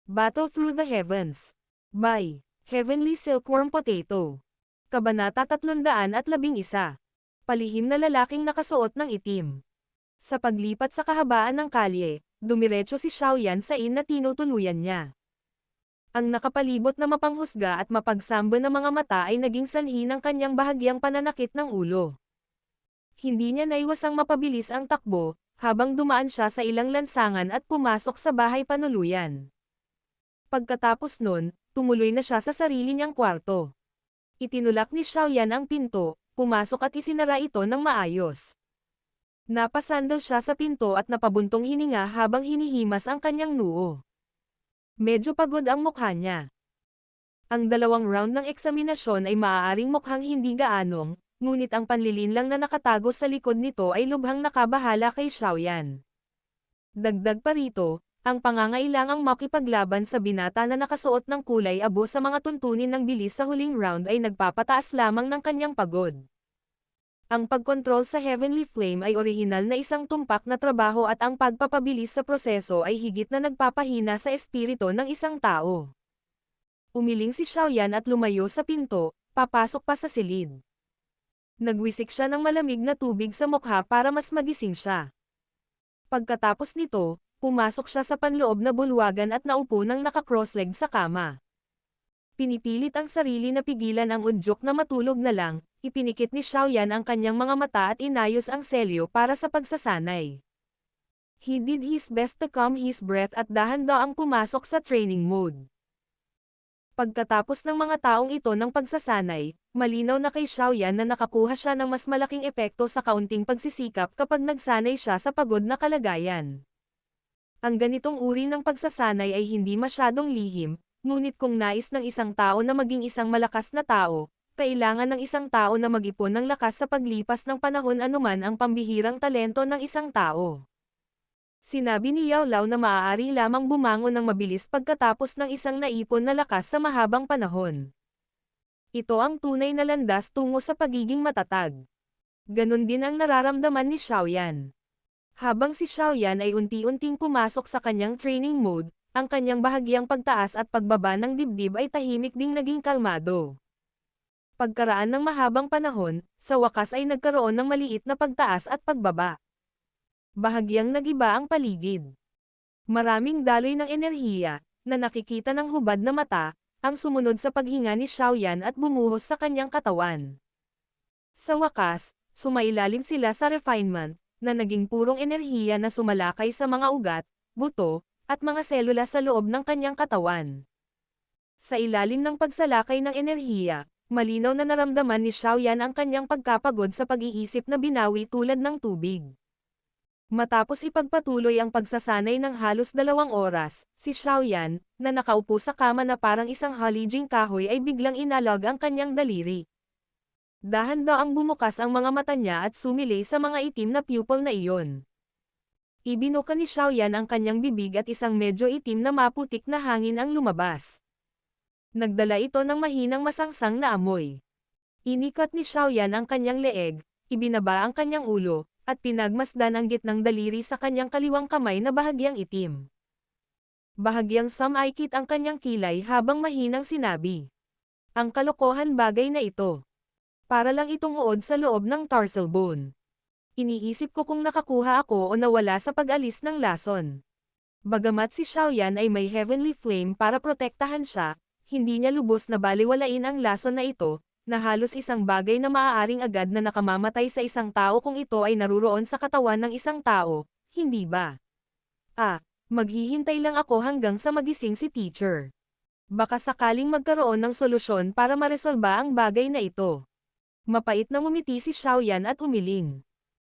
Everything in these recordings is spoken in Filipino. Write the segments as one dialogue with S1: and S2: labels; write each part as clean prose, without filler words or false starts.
S1: Battle Through the Heavens. By Heavenly Silkworm Potato. Kabanata 311. Palihim na lalaking nakasuot ng itim. Sa paglipat sa kahabaan ng kalye, dumiretso si Xiaoyan sa inn na tinutuluyan niya. Ang nakapalibot na mapanghusga at mapagsamba na mga mata ay naging sanhi ng kanyang bahagyang pananakit ng ulo. Hindi niya naiwasang mapabilis ang takbo, habang dumaan siya sa ilang lansangan at pumasok sa bahay panuluyan. Pagkatapos nun, tumuloy na siya sa sarili niyang kwarto. Itinulak ni Xiaoyan ang pinto, pumasok at isinara ito ng maayos. Napasandal siya sa pinto at napabuntong hininga habang hinihimas ang kanyang noo. Medyo pagod ang mukha niya. Ang dalawang round ng eksaminasyon ay maaaring mukhang hindi gaanong, ngunit ang panlilinlang na nakatago sa likod nito ay lubhang nakabahala kay Xiaoyan. Dagdag pa rito, ang pangangailangang makipaglaban sa binata na nakasuot ng kulay abo sa mga tuntunin ng bilis sa huling round ay nagpapataas lamang ng kanyang pagod. Ang pagkontrol sa Heavenly Flame ay orihinal na isang tumpak na trabaho at ang pagpapabilis sa proseso ay higit na nagpapahina sa espiritu ng isang tao. Umiling si Xiaoyan at lumayo sa pinto, papasok pa sa silid. Nagwisik siya ng malamig na tubig sa mukha para mas magising siya. Pagkatapos nito, pumasok siya sa panloob na bulwagan at naupo ng naka-crossleg sa kama. Pinipilit ang sarili na pigilan ang udyok na matulog na lang, ipinikit ni Xiaoyan ang kanyang mga mata at inayos ang selyo para sa pagsasanay. He did his best to calm his breath at dahan-daang pumasok sa training mode. Pagkatapos ng mga taong ito ng pagsasanay, malinaw na kay Xiaoyan na nakakuha siya ng mas malaking epekto sa kaunting pagsisikap kapag nagsanay siya sa pagod na kalagayan. Ang ganitong uri ng pagsasanay ay hindi masyadong lihim, ngunit kung nais ng isang tao na maging isang malakas na tao, kailangan ng isang tao na mag-ipon ng lakas sa paglipas ng panahon anuman ang pambihirang talento ng isang tao. Sinabi ni Yao Lao na maaari lamang bumangon ng mabilis pagkatapos ng isang naipon na lakas sa mahabang panahon. Ito ang tunay na landas tungo sa pagiging matatag. Ganon din ang nararamdaman ni Xiaoyan. Habang si Xiaoyan ay unti-unting pumasok sa kanyang training mode, ang kanyang bahagyang pagtaas at pagbaba ng dibdib ay tahimik ding naging kalmado. Pagkaraan ng mahabang panahon, sa wakas ay nagkaroon ng maliit na pagtaas at pagbaba. Bahagyang nagiba ang paligid. Maraming daloy ng enerhiya, na nakikita ng hubad na mata, ang sumunod sa paghinga ni Xiaoyan at bumuhos sa kanyang katawan. Sa wakas, sumailalim sila sa refinement, na naging purong enerhiya na sumalakay sa mga ugat, buto, at mga selula sa loob ng kanyang katawan. Sa ilalim ng pagsalakay ng enerhiya, malinaw na naramdaman ni Xiaoyan ang kanyang pagkapagod sa pag-iisip na binawi tulad ng tubig. Matapos ipagpatuloy ang pagsasanay ng halos 2 oras, si Xiaoyan, na nakaupo sa kama na parang isang halijing kahoy ay biglang inalog ang kanyang daliri. Dahan-daang bumukas ang mga mata niya at sumilay sa mga itim na pupil na iyon. Ibinuka ni Xiaoyan ang kanyang bibig at isang medyo itim na maputik na hangin ang lumabas. Nagdala ito ng mahinang masangsang na amoy. Inikat ni Xiaoyan ang kanyang leeg, ibinaba ang kanyang ulo, at pinagmasdan ang gitnang daliri sa kanyang kaliwang kamay na bahagyang itim. Bahagyang sumaikit ang kanyang kilay habang mahinang sinabi. Ang kalokohan bagay na ito. Para lang itong uod sa loob ng tarsal bone. Iniisip ko kung nakakuha ako o nawala sa pag-alis ng lason. Bagamat si Xiaoyan ay may Heavenly Flame para protektahan siya, hindi niya lubos na baliwalain ang lason na ito, na halos isang bagay na maaaring agad na nakamamatay sa isang tao kung ito ay naruroon sa katawan ng isang tao, hindi ba? Maghihintay lang ako hanggang sa magising si teacher. Baka sakaling magkaroon ng solusyon para maresolba ang bagay na ito. Mapait na ngumiti si Xiaoyan at umiling.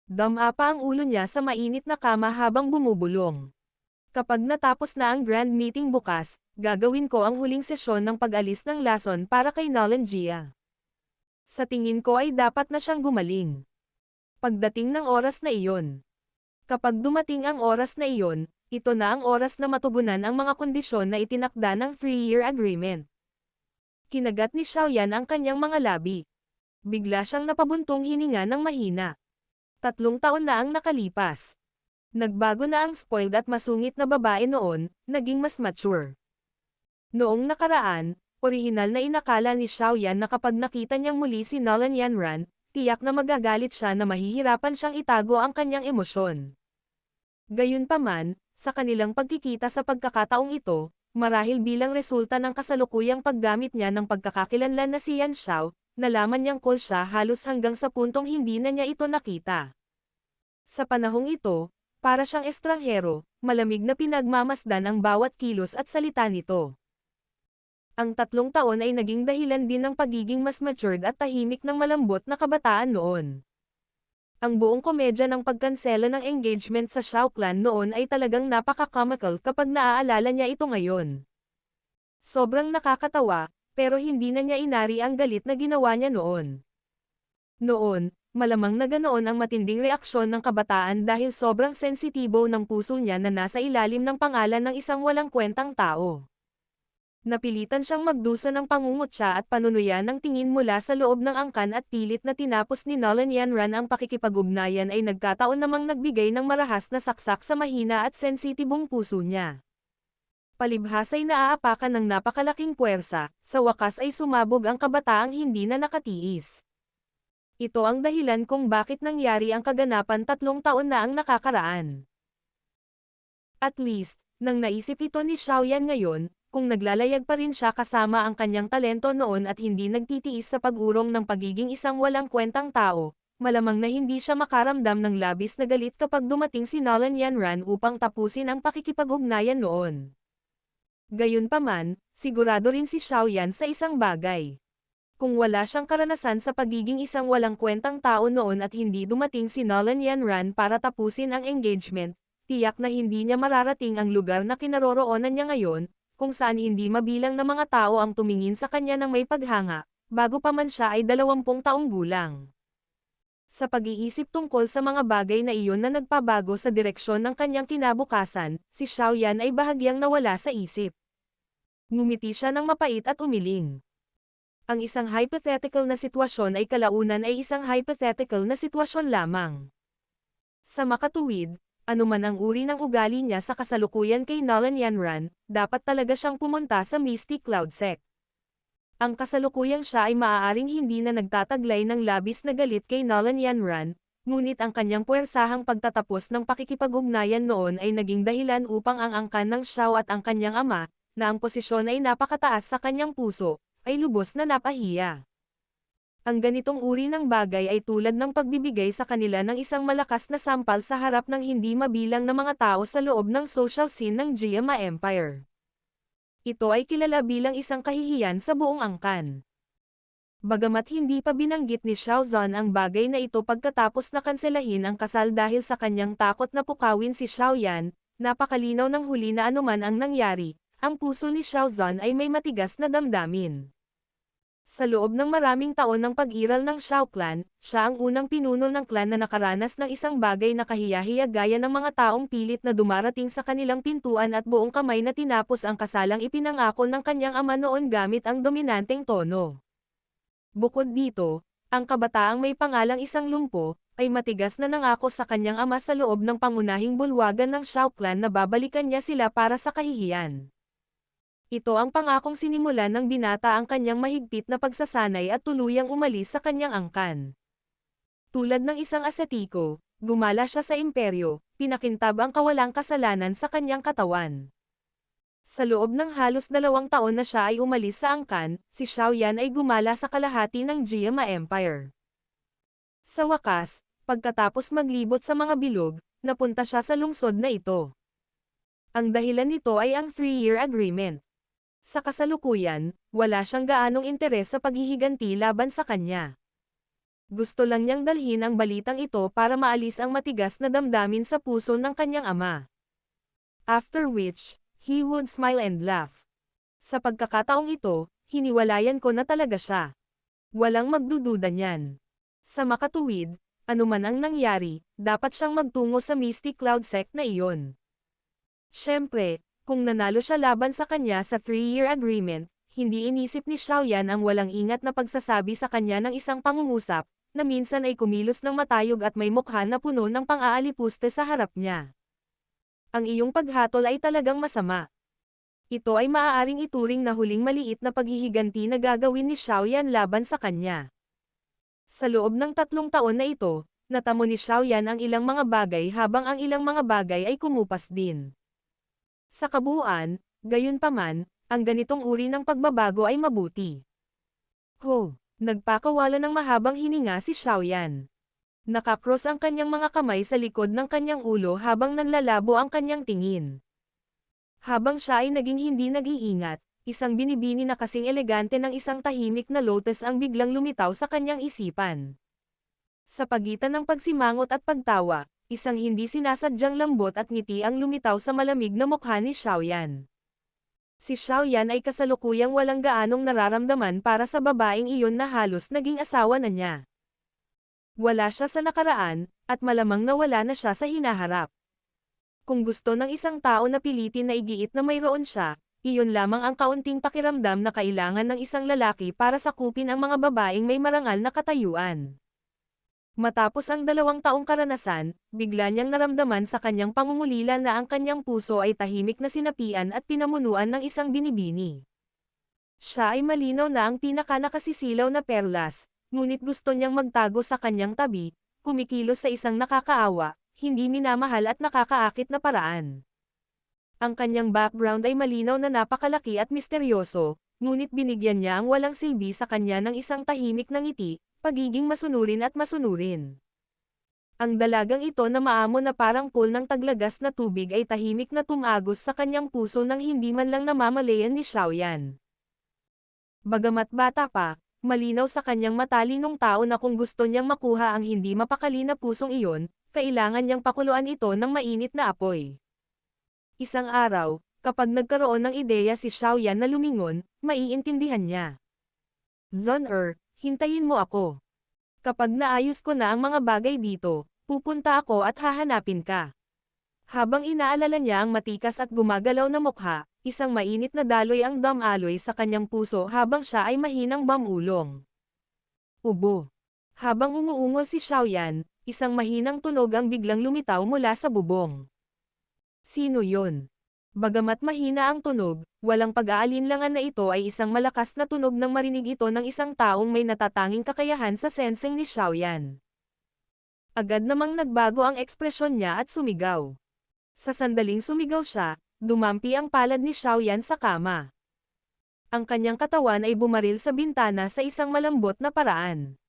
S1: Dama pa ang ulo niya sa mainit na kama habang bumubulong. Kapag natapos na ang grand meeting bukas, gagawin ko ang huling sesyon ng pag-alis ng lason para kay Nolan Jia. Sa tingin ko ay dapat na siyang gumaling. Pagdating ng oras na iyon. Kapag dumating ang oras na iyon, ito na ang oras na matugunan ang mga kondisyon na itinakda ng 3-year agreement. Kinagat ni Xiaoyan ang kanyang mga labi. Bigla siyang napabuntong hininga ng mahina. 3 taon na ang nakalipas. Nagbago na ang spoiled at masungit na babae noon, naging mas mature. Noong nakaraan, orihinal na inakala ni Xiaoyan na kapag nakita niyang muli si Nolan Yanran, tiyak na magagalit siya na mahihirapan siyang itago ang kanyang emosyon. Gayunpaman, sa kanilang pagkikita sa pagkakataong ito, marahil bilang resulta ng kasalukuyang paggamit niya ng pagkakakilanlan na si Yan Xiao, nalaman niyang cool siya halos hanggang sa puntong hindi na niya ito nakita. Sa panahong ito, para siyang estranghero, malamig na pinagmamasdan ang bawat kilos at salita nito. Ang 3 taon ay naging dahilan din ng pagiging mas matured at tahimik ng malambot na kabataan noon. Ang buong komedya ng pagkansela ng engagement sa Xiao Clan noon ay talagang napaka-comical kapag naaalala niya ito ngayon. Sobrang nakakatawa, pero hindi na niya inari ang galit na ginawa niya noon. Noon, malamang na ganoon ang matinding reaksyon ng kabataan dahil sobrang sensitibo ng puso niya na nasa ilalim ng pangalan ng isang walang kwentang tao. Napilitan siyang magdusa ng pangungutya at panunuyan ng tingin mula sa loob ng angkan at pilit na tinapos ni Nolan Yanran ang pakikipag-ugnayan ay nagkataon namang nagbigay ng marahas na saksak sa mahina at sensitibong puso niya. Palibhas ay naaapakan ng napakalaking puwersa, sa wakas ay sumabog ang kabataang hindi na nakatiis. Ito ang dahilan kung bakit nangyari ang kaganapan 3 taon na ang nakakaraan. At least, nang naisip ito ni Xiaoyan ngayon, kung naglalayag pa rin siya kasama ang kanyang talento noon at hindi nagtitiis sa pag-urong ng pagiging isang walang kwentang tao, malamang na hindi siya makaramdam ng labis na galit kapag dumating si Nolan Yanran upang tapusin ang pakikipag-ugnayan noon. Gayunpaman, sigurado rin si Xiaoyan sa isang bagay. Kung wala siyang karanasan sa pagiging isang walang kwentang tao noon at hindi dumating si Nolan Yanran para tapusin ang engagement, tiyak na hindi niya mararating ang lugar na kinaroroonan niya ngayon, kung saan hindi mabilang na mga tao ang tumingin sa kanya ng may paghanga, bago pa man siya ay 20 taong gulang. Sa pag-iisip tungkol sa mga bagay na iyon na nagpabago sa direksyon ng kanyang kinabukasan, si Xiaoyan ay bahagyang nawala sa isip. Ngumiti siya ng mapait at umiling. Ang isang hypothetical na sitwasyon ay kalaunan ay isang hypothetical na sitwasyon lamang. Sa makatuwid, anuman ang uri ng ugali niya sa kasalukuyan kay Nolan Yanran, dapat talaga siyang pumunta sa Mystic Cloud Sect. Ang kasalukuyang siya ay maaaring hindi na nagtataglay ng labis na galit kay Nolan Yanran, ngunit ang kanyang puwersahang pagtatapos ng pakikipag-ugnayan noon ay naging dahilan upang ang angkan ng Xiao at ang kanyang ama, na ang posisyon ay napakataas sa kanyang puso, ay lubos na napahiya. Ang ganitong uri ng bagay ay tulad ng pagbibigay sa kanila ng isang malakas na sampal sa harap ng hindi mabilang na mga tao sa loob ng social scene ng Jiama Empire. Ito ay kilala bilang isang kahihiyan sa buong angkan. Bagamat hindi pa binanggit ni Xiao Zhan ang bagay na ito pagkatapos na kanselahin ang kasal dahil sa kanyang takot na pukawin si Xiaoyan, napakalinaw ng huli na anuman ang nangyari, ang puso ni Xiao Zhan ay may matigas na damdamin. Sa loob ng maraming taon ng pag-iral ng Xiao Clan, siya ang unang pinuno ng clan na nakaranas ng isang bagay na kahiyahiya gaya ng mga taong pilit na dumarating sa kanilang pintuan at buong kamay na tinapos ang kasalang ipinangako ng kanyang ama noon gamit ang dominanteng tono. Bukod dito, ang kabataang may pangalang Isang Lumpo, ay matigas na nangako sa kanyang ama sa loob ng pangunahing bulwagan ng Xiao Clan na babalikan niya sila para sa kahihiyan. Ito ang pangakong sinimulan ng binata ang kanyang mahigpit na pagsasanay at tuluyang umalis sa kanyang angkan. Tulad ng isang asetiko, gumala siya sa imperyo, pinakintab ang kawalang kasalanan sa kanyang katawan. Sa loob ng halos 2 taon na siya ay umalis sa angkan, si Xiaoyan ay gumala sa kalahati ng Jiama Empire. Sa wakas, pagkatapos maglibot sa mga bilog, napunta siya sa lungsod na ito. Ang dahilan nito ay ang 3-year agreement. Sa kasalukuyan, wala siyang gaanong interes sa paghihiganti laban sa kanya. Gusto lang niyang dalhin ang balitang ito para maalis ang matigas na damdamin sa puso ng kanyang ama. After which, he would smile and laugh. Sa pagkakataong ito, hiniwalayan ko na talaga siya. Walang magdududa niyan. Sa makatuwid, anuman ang nangyari, dapat siyang magtungo sa Mystic Cloud Sect na iyon. Siyempre, kung nanalo siya laban sa kanya sa 3-year agreement, hindi inisip ni Xiaoyan ang walang ingat na pagsasabi sa kanya ng isang pangungusap, na minsan ay kumilos ng matayog at may mukha na puno ng pang-aalipuste sa harap niya. Ang iyong paghatol ay talagang masama. Ito ay maaaring ituring na huling maliit na paghihiganti na gagawin ni Xiaoyan laban sa kanya. Sa loob ng 3 taon na ito, natamo ni Xiaoyan ang ilang mga bagay habang ang ilang mga bagay ay kumupas din. Sa kabuuan, gayunpaman, ang ganitong uri ng pagbabago ay mabuti. Nagpakawala ng mahabang hininga si Xiaoyan. Nakakross ang kanyang mga kamay sa likod ng kanyang ulo habang nanlalabo ang kanyang tingin. Habang siya ay naging hindi nag-iingat, isang binibini na kasing elegante ng isang tahimik na lotus ang biglang lumitaw sa kanyang isipan. Sa pagitan ng pagsimangot at pagtawa, isang hindi sinasadyang lambot at ngiti ang lumitaw sa malamig na mukha ni Xiaoyan. Si Xiaoyan ay kasalukuyang walang gaanong nararamdaman para sa babaeng iyon na halos naging asawa na niya. Wala siya sa nakaraan, at malamang nawala na siya sa hinaharap. Kung gusto ng isang tao na pilitin na igiit na mayroon siya, iyon lamang ang kaunting pakiramdam na kailangan ng isang lalaki para sakupin ang mga babaeng may marangal na katayuan. Matapos ang 2 taong karanasan, bigla niyang naramdaman sa kanyang pangungulila na ang kanyang puso ay tahimik na sinapian at pinamunuan ng isang binibini. Siya ay malinaw na ang pinaka-nakasisilaw na perlas, ngunit gusto niyang magtago sa kanyang tabi, kumikilos sa isang nakakaawa, hindi minamahal at nakakaakit na paraan. Ang kanyang background ay malinaw na napakalaki at misteryoso, ngunit binigyan niya ang walang silbi sa kanya ng isang tahimik na ngiti, pagiging masunurin at masunurin. Ang dalagang ito na maamo na parang pool ng taglagas na tubig ay tahimik na tumagos sa kanyang puso nang hindi man lang namamalayan ni Xiaoyan. Bagamat bata pa, malinaw sa kanyang matalinong tao na kung gusto niyang makuha ang hindi mapakali na pusong iyon, kailangan niyang pakuluan ito ng mainit na apoy. Isang araw, kapag nagkaroon ng ideya si Xiaoyan na lumingon, maiintindihan niya. Zon hintayin mo ako. Kapag naayos ko na ang mga bagay dito, pupunta ako at hahanapin ka. Habang inaalala niya ang matikas at gumagalaw na mukha, isang mainit na daloy ang damaloy sa kanyang puso habang siya ay mahinang bamulong. Ubo. Habang umuungol si Xiaoyan, isang mahinang tunog ang biglang lumitaw mula sa bubong. Sino yon? Bagamat mahina ang tunog, walang pag-aalinlangan na ito ay isang malakas na tunog nang marinig ito ng isang taong may natatanging kakayahan sa sensing ni Xiaoyan. Agad namang nagbago ang ekspresyon niya at sumigaw. Sa sandaling sumigaw siya, dumampi ang palad ni Xiaoyan sa kama. Ang kanyang katawan ay bumaril sa bintana sa isang malambot na paraan.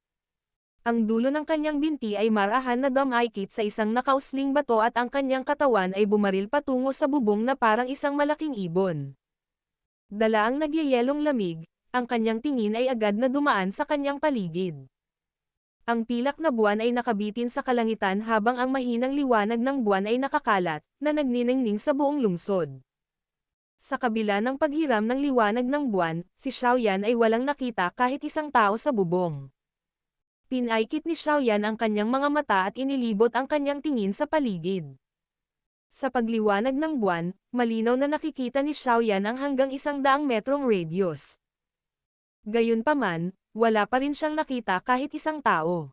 S1: Ang dulo ng kanyang binti ay marahan na dumaikit sa isang nakausling bato at ang kanyang katawan ay bumaril patungo sa bubong na parang isang malaking ibon. Dala ang nagyayelong lamig, ang kanyang tingin ay agad na dumaan sa kanyang paligid. Ang pilak na buwan ay nakabitin sa kalangitan habang ang mahinang liwanag ng buwan ay nakakalat, na nagniningning sa buong lungsod. Sa kabila ng paghiram ng liwanag ng buwan, si Xiaoyan ay walang nakita kahit isang tao sa bubong. Pinaikit ni Xiaoyan ang kanyang mga mata at inilibot ang kanyang tingin sa paligid. Sa pagliwanag ng buwan, malinaw na nakikita ni Xiaoyan ang hanggang 100 metrong radius. Gayunpaman, wala pa rin siyang nakita kahit isang tao.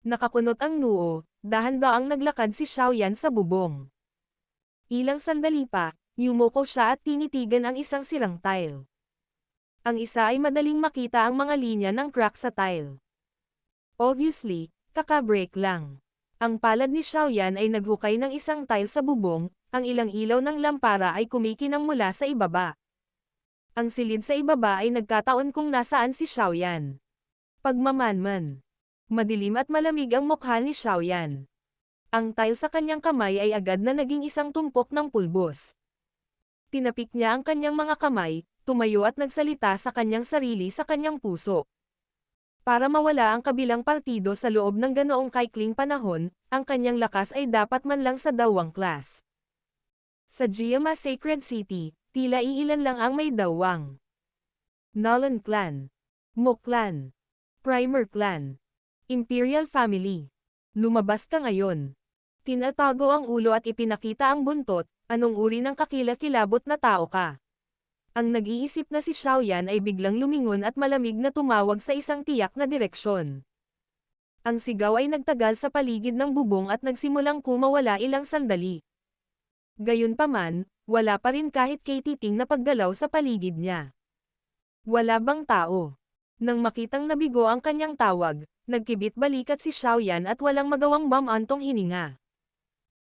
S1: Nakakunot ang noo, dahan-daang naglakad si Xiaoyan sa bubong. Ilang sandali pa, yumuko siya at tinitigan ang isang sirang tile. Ang isa ay madaling makita ang mga linya ng crack sa tile. Obviously, kaka-break lang. Ang palad ni Xiaoyan ay naghukay ng isang tile sa bubong, ang ilang ilaw ng lampara ay kumikinang mula sa ibaba. Ang silid sa ibaba ay nagkataon kung nasaan si Xiaoyan. Pagmamanman. Madilim at malamig ang mukha ni Xiaoyan. Ang tile sa kanyang kamay ay agad na naging isang tumpok ng pulbos. Tinapik niya ang kanyang mga kamay, tumayo at nagsalita sa kanyang sarili sa kanyang puso. Para mawala ang kabilang partido sa loob ng ganoong kaikling panahon, ang kanyang lakas ay dapat man lang sa dawang class. Sa Jiama Sacred City, tila iilan lang ang may dawang. Nolan Clan, Mo Clan, Primer Clan, Imperial Family. Lumabas ka ngayon. Tinatago ang ulo at ipinakita ang buntot, anong uri ng kakilakilabot na tao ka? Ang nag-iisip na si Xiaoyan ay biglang lumingon at malamig na tumawag sa isang tiyak na direksyon. Ang sigaw ay nagtagal sa paligid ng bubong at nagsimulang kumawala ilang sandali. Gayunpaman, Wala pa rin kahit katiting na paggalaw sa paligid niya. Wala bang tao? Nang makitang nabigo ang kanyang tawag, nagkibit balikat si Xiaoyan at walang magawang bumantong hininga.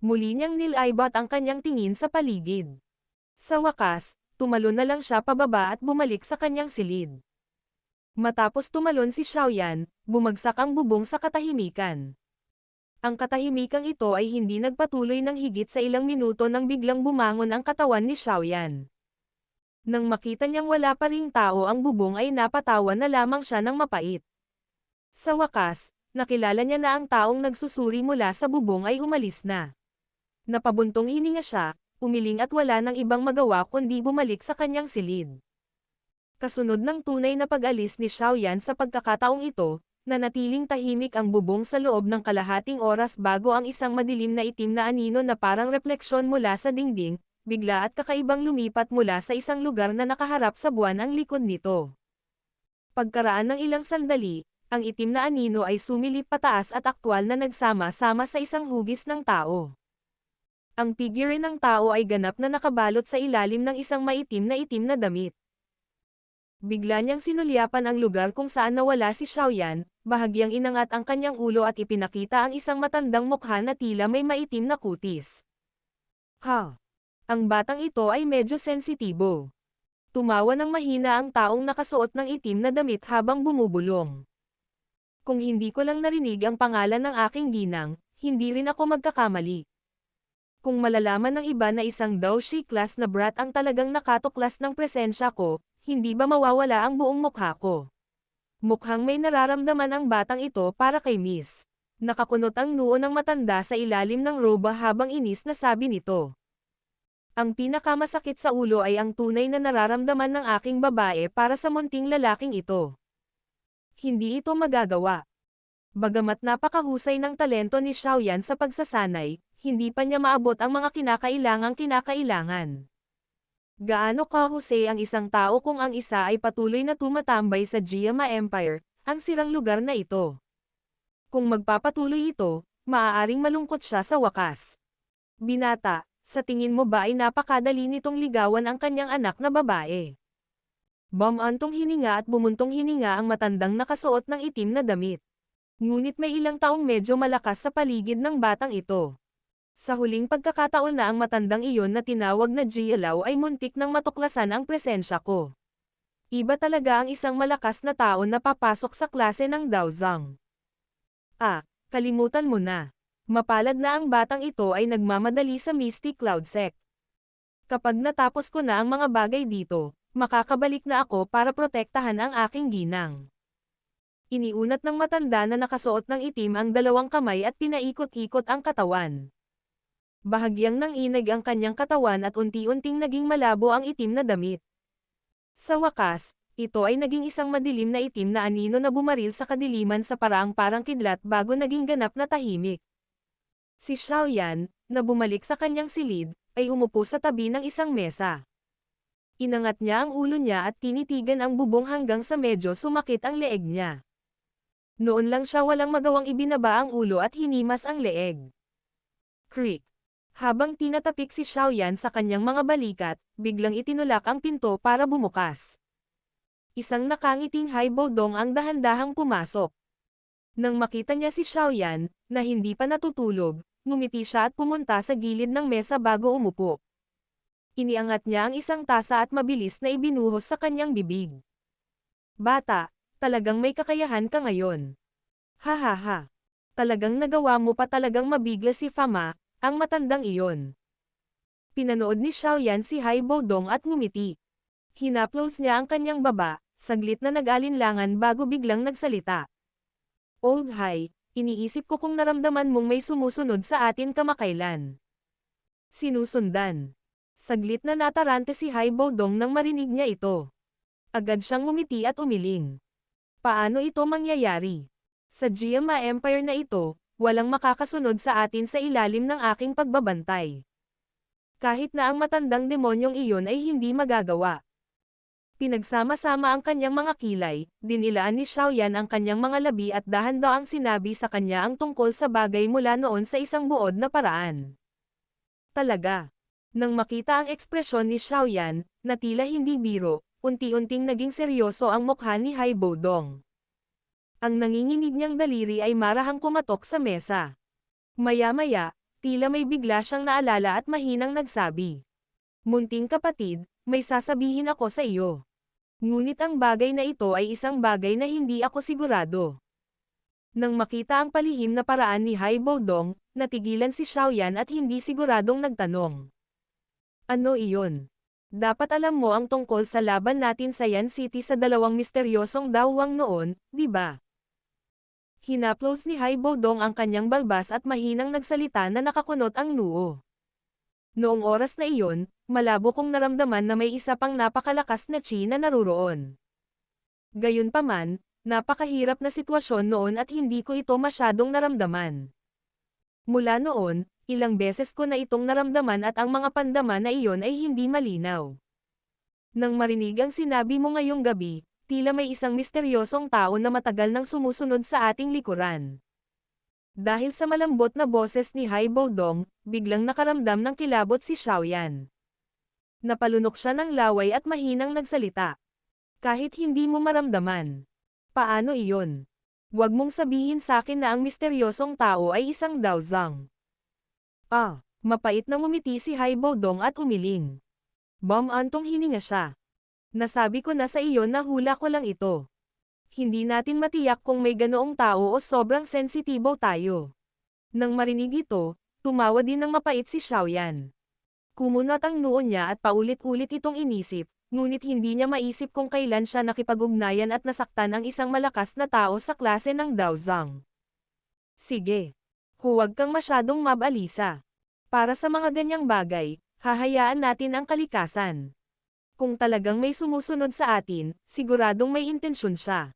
S1: Muli niyang nilaibat ang kanyang tingin sa paligid. Sa wakas, tumalon na lang siya pababa at bumalik sa kanyang silid. Matapos tumalon si Xiaoyan, bumagsak ang bubong sa katahimikan. Ang katahimikang ito ay hindi nagpatuloy ng higit sa ilang minuto nang biglang bumangon ang katawan ni Xiaoyan. Nang makita niyang wala pa ring tao ang bubong ay napatawa na lamang siya ng mapait. Sa wakas, nakilala niya na ang taong nagsusuri mula sa bubong ay umalis na. Napabuntong hininga siya, umiling at wala nang ibang magawa kundi bumalik sa kanyang silid. Kasunod ng tunay na pag-alis ni Xiaoyan sa pagkakataong ito, nanatiling tahimik ang bubong sa loob ng kalahating oras bago ang isang madilim na itim na anino na parang refleksyon mula sa dingding, bigla at kakaibang lumipat mula sa isang lugar na nakaharap sa buwan ang likod nito. Pagkaraan ng ilang sandali, ang itim na anino ay sumilip pataas at aktwal na nagsama-sama sa isang hugis ng tao. Ang figure ng tao ay ganap na nakabalot sa ilalim ng isang maitim na damit. Bigla niyang sinulyapan ang lugar kung saan nawala si Xiaoyan, bahagyang inangat ang kanyang ulo at ipinakita ang isang matandang mukha na tila may maitim na kutis. Ha! Ang batang ito ay medyo sensitibo. Tumawa ng mahina ang taong nakasuot ng itim na damit habang bumubulong. Kung hindi ko lang narinig ang pangalan ng aking ginang, hindi rin ako magkakamali. Kung malalaman ng iba na isang Daoshi class na brat ang talagang nakatuklas ng presensya ko, hindi ba mawawala ang buong mukha ko? Mukhang may nararamdaman ang batang ito para kay Miss. Nakakunot ang noo ng matanda sa ilalim ng roba habang inis na sabi nito. Ang pinakamasakit sa ulo ay ang tunay na nararamdaman ng aking babae para sa munting lalaking ito. Hindi ito magagawa. Bagamat napakahusay ng talento ni Xiaoyan sa pagsasanay, hindi pa niya maabot ang mga kinakailangan. Gaano kahusay ang isang tao kung ang isa ay patuloy na tumatambay sa Jiama Empire, ang sirang lugar na ito. Kung magpapatuloy ito, maaaring malungkot siya sa wakas. Binata, sa tingin mo ba ay napakadali nitong ligawan ang kanyang anak na babae? Bumantong hininga at bumuntong hininga ang matandang nakasuot ng itim na damit. Ngunit may ilang taong medyo malakas sa paligid ng batang ito. Sa huling pagkakataon na ang matandang iyon na tinawag na Jialaw ay muntik nang matuklasan ang presensya ko. Iba talaga ang isang malakas na tao na papasok sa klase ng Daozang. Kalimutan mo na. Mapalad na ang batang ito ay nagmamadali sa Misty Cloud Sect. Kapag natapos ko na ang mga bagay dito, makakabalik na ako para protektahan ang aking ginang. Iniunat ng matanda na nakasuot ng itim ang dalawang kamay at pinaikot-ikot ang katawan. Bahagyang nanginig ang kanyang katawan at unti-unting naging malabo ang itim na damit. Sa wakas, ito ay naging isang madilim na itim na anino na bumaril sa kadiliman sa paraang parang kidlat bago naging ganap na tahimik. Si Xiaoyan, na bumalik sa kanyang silid, ay umupo sa tabi ng isang mesa. Inangat niya ang ulo niya at tinitigan ang bubong hanggang sa medyo sumakit ang leeg niya. Noon lang siya walang magawang ibinaba ang ulo at hinimas ang leeg. Creak. Habang tinatapik si Xiaoyan sa kanyang mga balikat, biglang itinulak ang pinto para bumukas. Isang nakangiting Haibodong ang dahan-dahang pumasok. Nang makita niya si Xiaoyan, na hindi pa natutulog, ngumiti siya at pumunta sa gilid ng mesa bago umupo. Iniangat niya ang isang tasa at mabilis na ibinuhos sa kanyang bibig. Bata, talagang may kakayahan ka ngayon. Ha. Talagang nagawa mo pa talagang mabigla si Fama, ang matandang iyon. Pinanood ni Xiaoyan si Haibodong at ngumiti. Hinaplos niya ang kanyang baba, saglit na nag-alinlangan bago biglang nagsalita. Old Hai, iniisip ko kung naramdaman mong may sumusunod sa atin kamakailan. Sinusundan. Saglit na natarante si Haibodong nang marinig niya ito. Agad siyang ngumiti at umiling. Paano ito mangyayari? Sa Jiama Empire na ito, walang makakasunod sa atin sa ilalim ng aking pagbabantay. Kahit na ang matandang demonyong iyon ay hindi magagawa. Pinagsama-sama ang kanyang mga kilay, dinilaan ni Xiaoyan ang kanyang mga labi at dahan-daang sinabi sa kanya ang tungkol sa bagay mula noon sa isang buod na paraan. Talaga. Nang makita ang ekspresyon ni Xiaoyan, na tila hindi biro, unti-unting naging seryoso ang mukha ni Hai Bodong. Ang nanginginig niyang daliri ay marahang kumatok sa mesa. Maya-maya, tila may bigla siyang naalala at mahinang nagsabi. Munting kapatid, may sasabihin ako sa iyo. Ngunit ang bagay na ito ay isang bagay na hindi ako sigurado. Nang makita ang palihim na paraan ni Hai Bodong, natigilan si Xiaoyan at hindi siguradong nagtanong. Ano iyon? Dapat alam mo ang tungkol sa laban natin sa Yan City sa dalawang misteryosong dawang noon, di ba? Hinaplos ni Hai Bodong ang kanyang balbas at mahinang nagsalita na nakakunot ang noo. Noong oras na iyon, malabo kong naramdaman na may isa pang napakalakas na chi na naruroon. Gayunpaman, napakahirap na sitwasyon noon at hindi ko ito masyadong naramdaman. Mula noon, ilang beses ko na itong naramdaman at ang mga pandama na iyon ay hindi malinaw. Nang marinig ang sinabi mo ngayong gabi, tila may isang misteryosong tao na matagal nang sumusunod sa ating likuran. Dahil sa malambot na boses ni Hai Bodong, biglang nakaramdam ng kilabot si Xiaoyan. Napalunok siya ng laway at mahinang nagsalita. Kahit hindi mo maramdaman. Paano iyon? Huwag mong sabihin sa akin na ang misteryosong tao ay isang daozang. Mapait na ngumiti si Hai Bodong at umiling. Antong hininga siya. Nasabi ko na sa iyo na hula ko lang ito. Hindi natin matiyak kung may ganoong tao o sobrang sensitibo tayo. Nang marinig ito, tumawa din ng mapait si Xiaoyan. Kumunat ang noo niya at paulit-ulit itong inisip, ngunit hindi niya maisip kung kailan siya nakipag-ugnayan at nasaktan ang isang malakas na tao sa klase ng daozang. Sige. Huwag kang masyadong mabalisa. Para sa mga ganyang bagay, hahayaan natin ang kalikasan. Kung talagang may sumusunod sa atin, siguradong may intensyon siya.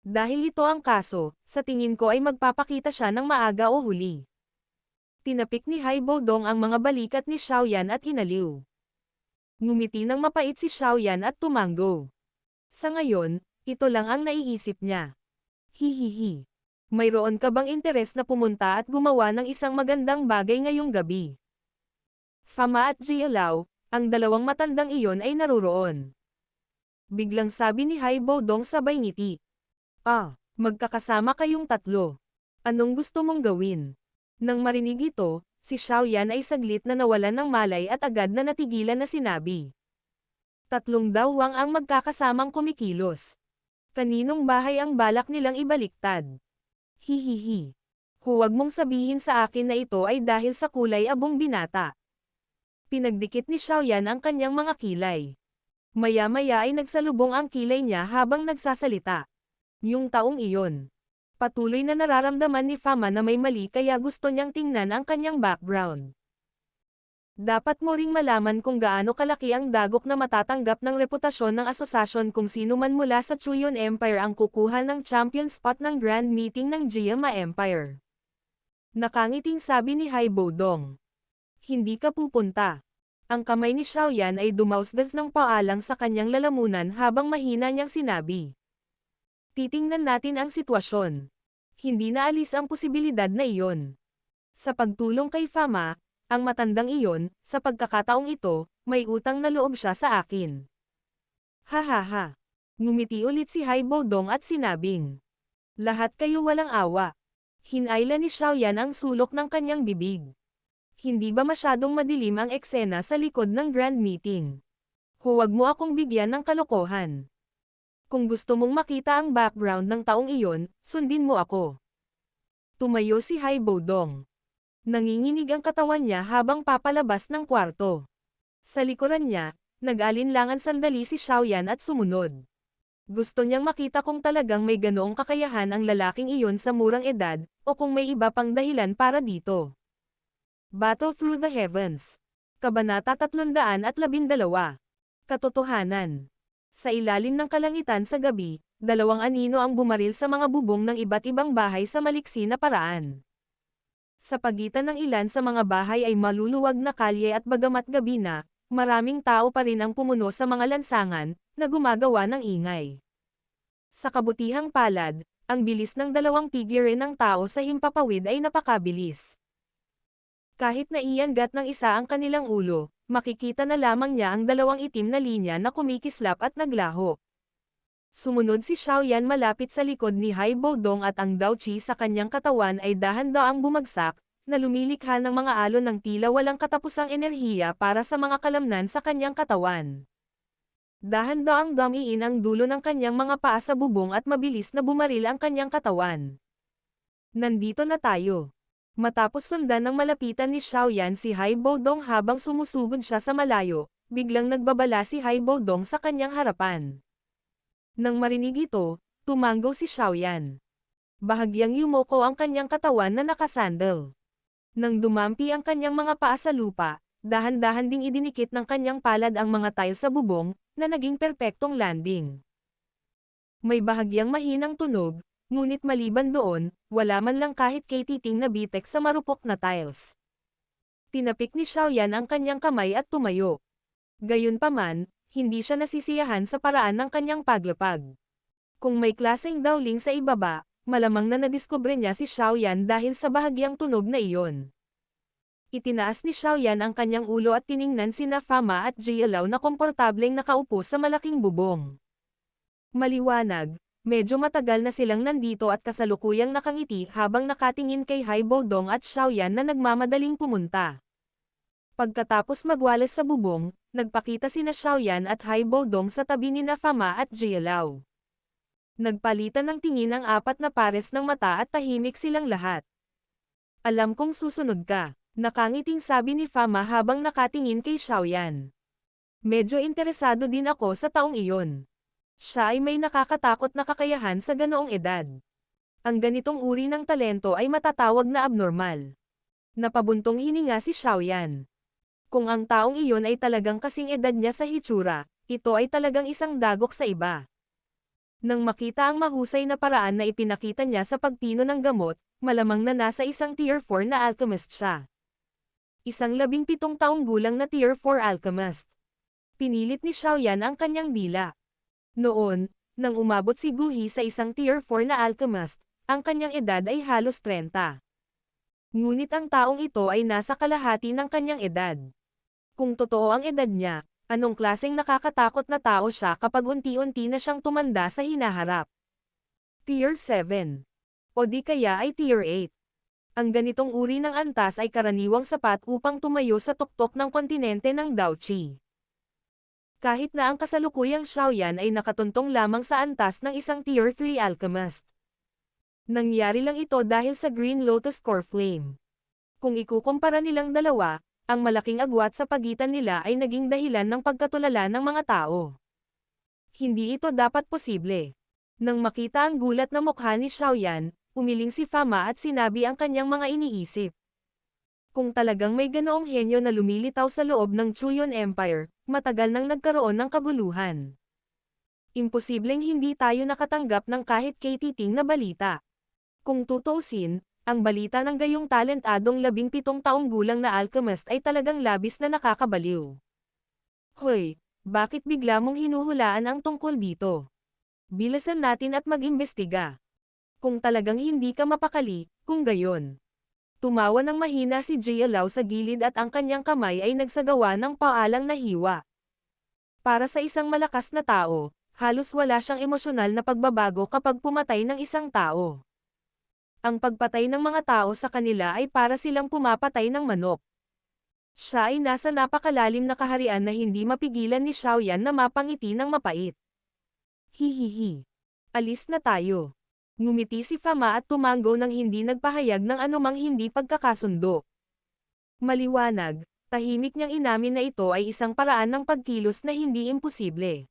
S1: Dahil ito ang kaso, sa tingin ko ay magpapakita siya ng maaga o huli. Tinapik ni Hai Bodong ang mga balikat ni Xiaoyan at hinaliw. Ngumiti ng mapait si Xiaoyan at tumanggo. Sa ngayon, ito lang ang naiisip niya. Hihihi. Mayroon ka bang interes na pumunta at gumawa ng isang magandang bagay ngayong gabi? Fama at Jia Lao, ang dalawang matandang iyon ay naruroon. Biglang sabi ni Hai Bodong sabay ngiti. Magkakasama kayong tatlo. Anong gusto mong gawin? Nang marinig ito, si Xiaoyan ay saglit na nawalan ng malay at agad na natigilan na sinabi. Tatlong dawang ang magkakasamang kumikilos. Kaninong bahay ang balak nilang ibaliktad? Hihihi. Huwag mong sabihin sa akin na ito ay dahil sa kulay abong binata. Pinagdikit ni Xiaoyan ang kanyang mga kilay. Maya-maya ay nagsalubong ang kilay niya habang nagsasalita. Yung taong iyon. Patuloy na nararamdaman ni Fama na may mali kaya gusto niyang tingnan ang kanyang background. Dapat mo ring malaman kung gaano kalaki ang dagok na matatanggap ng reputasyon ng asosasyon kung sino man mula sa Chuyon Empire ang kukuha ng champion spot ng Grand Meeting ng Jiama Empire. Nakangiting sabi ni Hai Bodong. Hindi ka pupunta. Ang kamay ni Xiaoyan ay dumausgas ng paalang sa kanyang lalamunan habang mahina niyang sinabi. Titingnan natin ang sitwasyon. Hindi naalis ang posibilidad na iyon. Sa pagtulong kay Fama, ang matandang iyon, sa pagkakataong ito, may utang na loob siya sa akin. Hahaha. Ngumiti ulit si Hai Bodong at sinabing. Lahat kayo walang awa. Hinayla ni Xiaoyan ang sulok ng kanyang bibig. Hindi ba masyadong madilim ang eksena sa likod ng Grand Meeting? Huwag mo akong bigyan ng kalokohan. Kung gusto mong makita ang background ng taong iyon, sundin mo ako. Tumayo si Hai Bodong. Nanginginig ang katawan niya habang papalabas ng kwarto. Sa likuran niya, nag-alinlangan sandali si Xiaoyan at sumunod. Gusto niyang makita kung talagang may ganoong kakayahan ang lalaking iyon sa murang edad, o kung may iba pang dahilan para dito. Battle Through the Heavens. Kabanata 312. Katotohanan. Sa ilalim ng kalangitan sa gabi, dalawang anino ang bumaril sa mga bubong ng iba't ibang bahay sa maliksi na paraan. Sa pagitan ng ilan sa mga bahay ay maluluwag na kalye at bagamat gabi na, maraming tao pa rin ang pumuno sa mga lansangan, na gumagawa ng ingay. Sa kabutihang palad, ang bilis ng dalawang figure ng tao sa himpapawid ay napakabilis. Kahit naianggat ng isa ang kanilang ulo, makikita na lamang niya ang dalawang itim na linya na kumikislap at naglaho. Sumunod si Xiaoyan malapit sa likod ni Haibo Dong at ang Dao Qi sa kanyang katawan ay dahan-daang bumagsak, na lumilikha ng mga alon ng tila walang katapusang enerhiya para sa mga kalamnan sa kanyang katawan. Dahan-daang damiin ang dulo ng kanyang mga paa sa bubong at mabilis na bumaril ang kanyang katawan. Nandito na tayo. Matapos sundan ng malapitan ni Xiaoyan si Haibo Dong habang sumusugod siya sa malayo, biglang nagbabala si Haibo Dong sa kanyang harapan. Nang marinig ito, tumanggo si Xiaoyan. Bahagyang yumoko ang kanyang katawan na nakasandal. Nang dumampi ang kanyang mga paa sa lupa, dahan-dahan ding idinikit ng kanyang palad ang mga tile sa bubong, na naging perpektong landing. May bahagyang mahinang tunog, ngunit maliban doon, wala man lang kahit katiting na bitek sa marupok na tiles. Tinapik ni Xiaoyan ang kanyang kamay at tumayo. Gayunpaman, hindi siya nasisiyahan sa paraan ng kanyang paglapag. Kung may klaseng dowling sa ibaba, malamang na nadiskubre niya si Xiaoyan dahil sa bahagyang tunog na iyon. Itinaas ni Xiaoyan ang kanyang ulo at tiningnan sina Fama at Jialao na komportableng nakaupo sa malaking bubong. Maliwanag, medyo matagal na silang nandito at kasalukuyang nakangiti habang nakatingin kay Haibo Dong at Xiaoyan na nagmamadaling pumunta. Pagkatapos magwalas sa bubong, nagpakita sina Xiaoyan at Haibo Dong sa tabi ni Fama at Jialao. Nagpalitan ng tingin ang apat na pares ng mata at tahimik silang lahat. Alam kong susunod ka. Nakangiting sabi ni Fama habang nakatingin kay Xiaoyan. Medyo interesado din ako sa taong iyon. Siya ay may nakakatakot na kakayahan sa ganoong edad. Ang ganitong uri ng talento ay matatawag na abnormal. Napabuntong hininga si Xiaoyan. Kung ang taong iyon ay talagang kasing edad niya sa hitsura, ito ay talagang isang dagok sa iba. Nang makita ang mahusay na paraan na ipinakita niya sa pagpino ng gamot, malamang na nasa isang Tier 4 na alchemist siya. Isang 17 taong gulang na Tier 4 alchemist. Pinilit ni Xiaoyan ang kanyang dila. Noon, nang umabot si Guhi sa isang Tier 4 na alchemist, ang kanyang edad ay halos 30. Ngunit ang taong ito ay nasa kalahati ng kanyang edad. Kung totoo ang edad niya, anong klaseng nakakatakot na tao siya kapag unti-unti na siyang tumanda sa hinaharap? Tier 7. O di kaya ay Tier 8. Ang ganitong uri ng antas ay karaniwang sapat upang tumayo sa tuktok ng kontinente ng Dao Qi. Kahit na ang kasalukuyang Xiaoyan ay nakatuntong lamang sa antas ng isang Tier 3 alchemist. Nangyari lang ito dahil sa Green Lotus Core Flame. Kung ikukumpara nilang dalawa, ang malaking agwat sa pagitan nila ay naging dahilan ng pagkatulala ng mga tao. Hindi ito dapat posible. Nang makita ang gulat na mukha ni Xiaoyan, umiling si Fama at sinabi ang kanyang mga iniisip. Kung talagang may ganoong henyo na lumilitaw sa loob ng Chuyon Empire, matagal nang nagkaroon ng kaguluhan. Imposibleng hindi tayo nakatanggap ng kahit katiting na balita. Kung tutuusin, ang balita ng gayong talentadong 17 taong gulang na alchemist ay talagang labis na nakakabaliw. Hoy, bakit bigla mong hinuhulaan ang tungkol dito? Bilisan natin at mag-imbestiga. Kung talagang hindi ka mapakali, kung gayon. Tumawa ng mahina si Jialao sa gilid at ang kanyang kamay ay nagsagawa ng paalang na hiwa. Para sa isang malakas na tao, halos wala siyang emosyonal na pagbabago kapag pumatay ng isang tao. Ang pagpatay ng mga tao sa kanila ay para silang pumapatay ng manok. Siya ay nasa napakalalim na kaharian na hindi mapigilan ni Xiaoyan na mapangiti ng mapait. Hihihi. Alis na tayo. Ngumiti si Fama at tumanggo nang hindi nagpahayag ng anumang hindi pagkakasundo. Maliwanag, tahimik niyang inamin na ito ay isang paraan ng pagkilos na hindi imposible.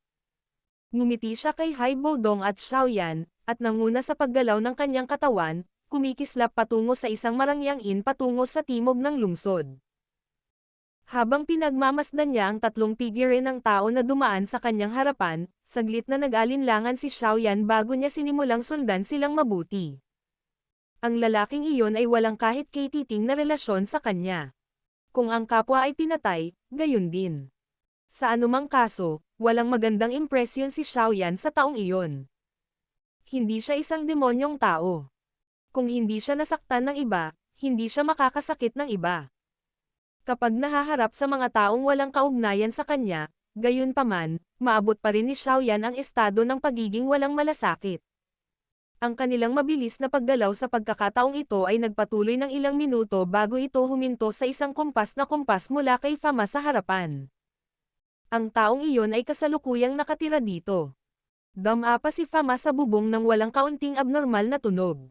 S1: Ngumiti siya kay Haibo Dong at Xiaoyan, at nanguna sa paggalaw ng kanyang katawan, kumikislap patungo sa isang marangyang patungo sa timog ng lungsod. Habang pinagmamasdan niya ang tatlong figure ng tao na dumaan sa kanyang harapan, saglit na nag-alinlangan si Xiaoyan bago niya sinimulang sundan silang mabuti. Ang lalaking iyon ay walang kahit katiting na relasyon sa kanya. Kung ang kapwa ay pinatay, gayon din. Sa anumang kaso, walang magandang impresyon si Xiaoyan sa taong iyon. Hindi siya isang demonyong tao. Kung hindi siya nasaktan ng iba, hindi siya makakasakit ng iba. Kapag nahaharap sa mga taong walang kaugnayan sa kanya, gayunpaman, maabot pa rin ni Xiaoyan ang estado ng pagiging walang malasakit. Ang kanilang mabilis na paggalaw sa pagkakataong ito ay nagpatuloy ng ilang minuto bago ito huminto sa isang kumpas na kumpas mula kay Fama sa harapan. Ang taong iyon ay kasalukuyang nakatira dito. Dama pa si Fama sa bubong ng walang kaunting abnormal na tunog.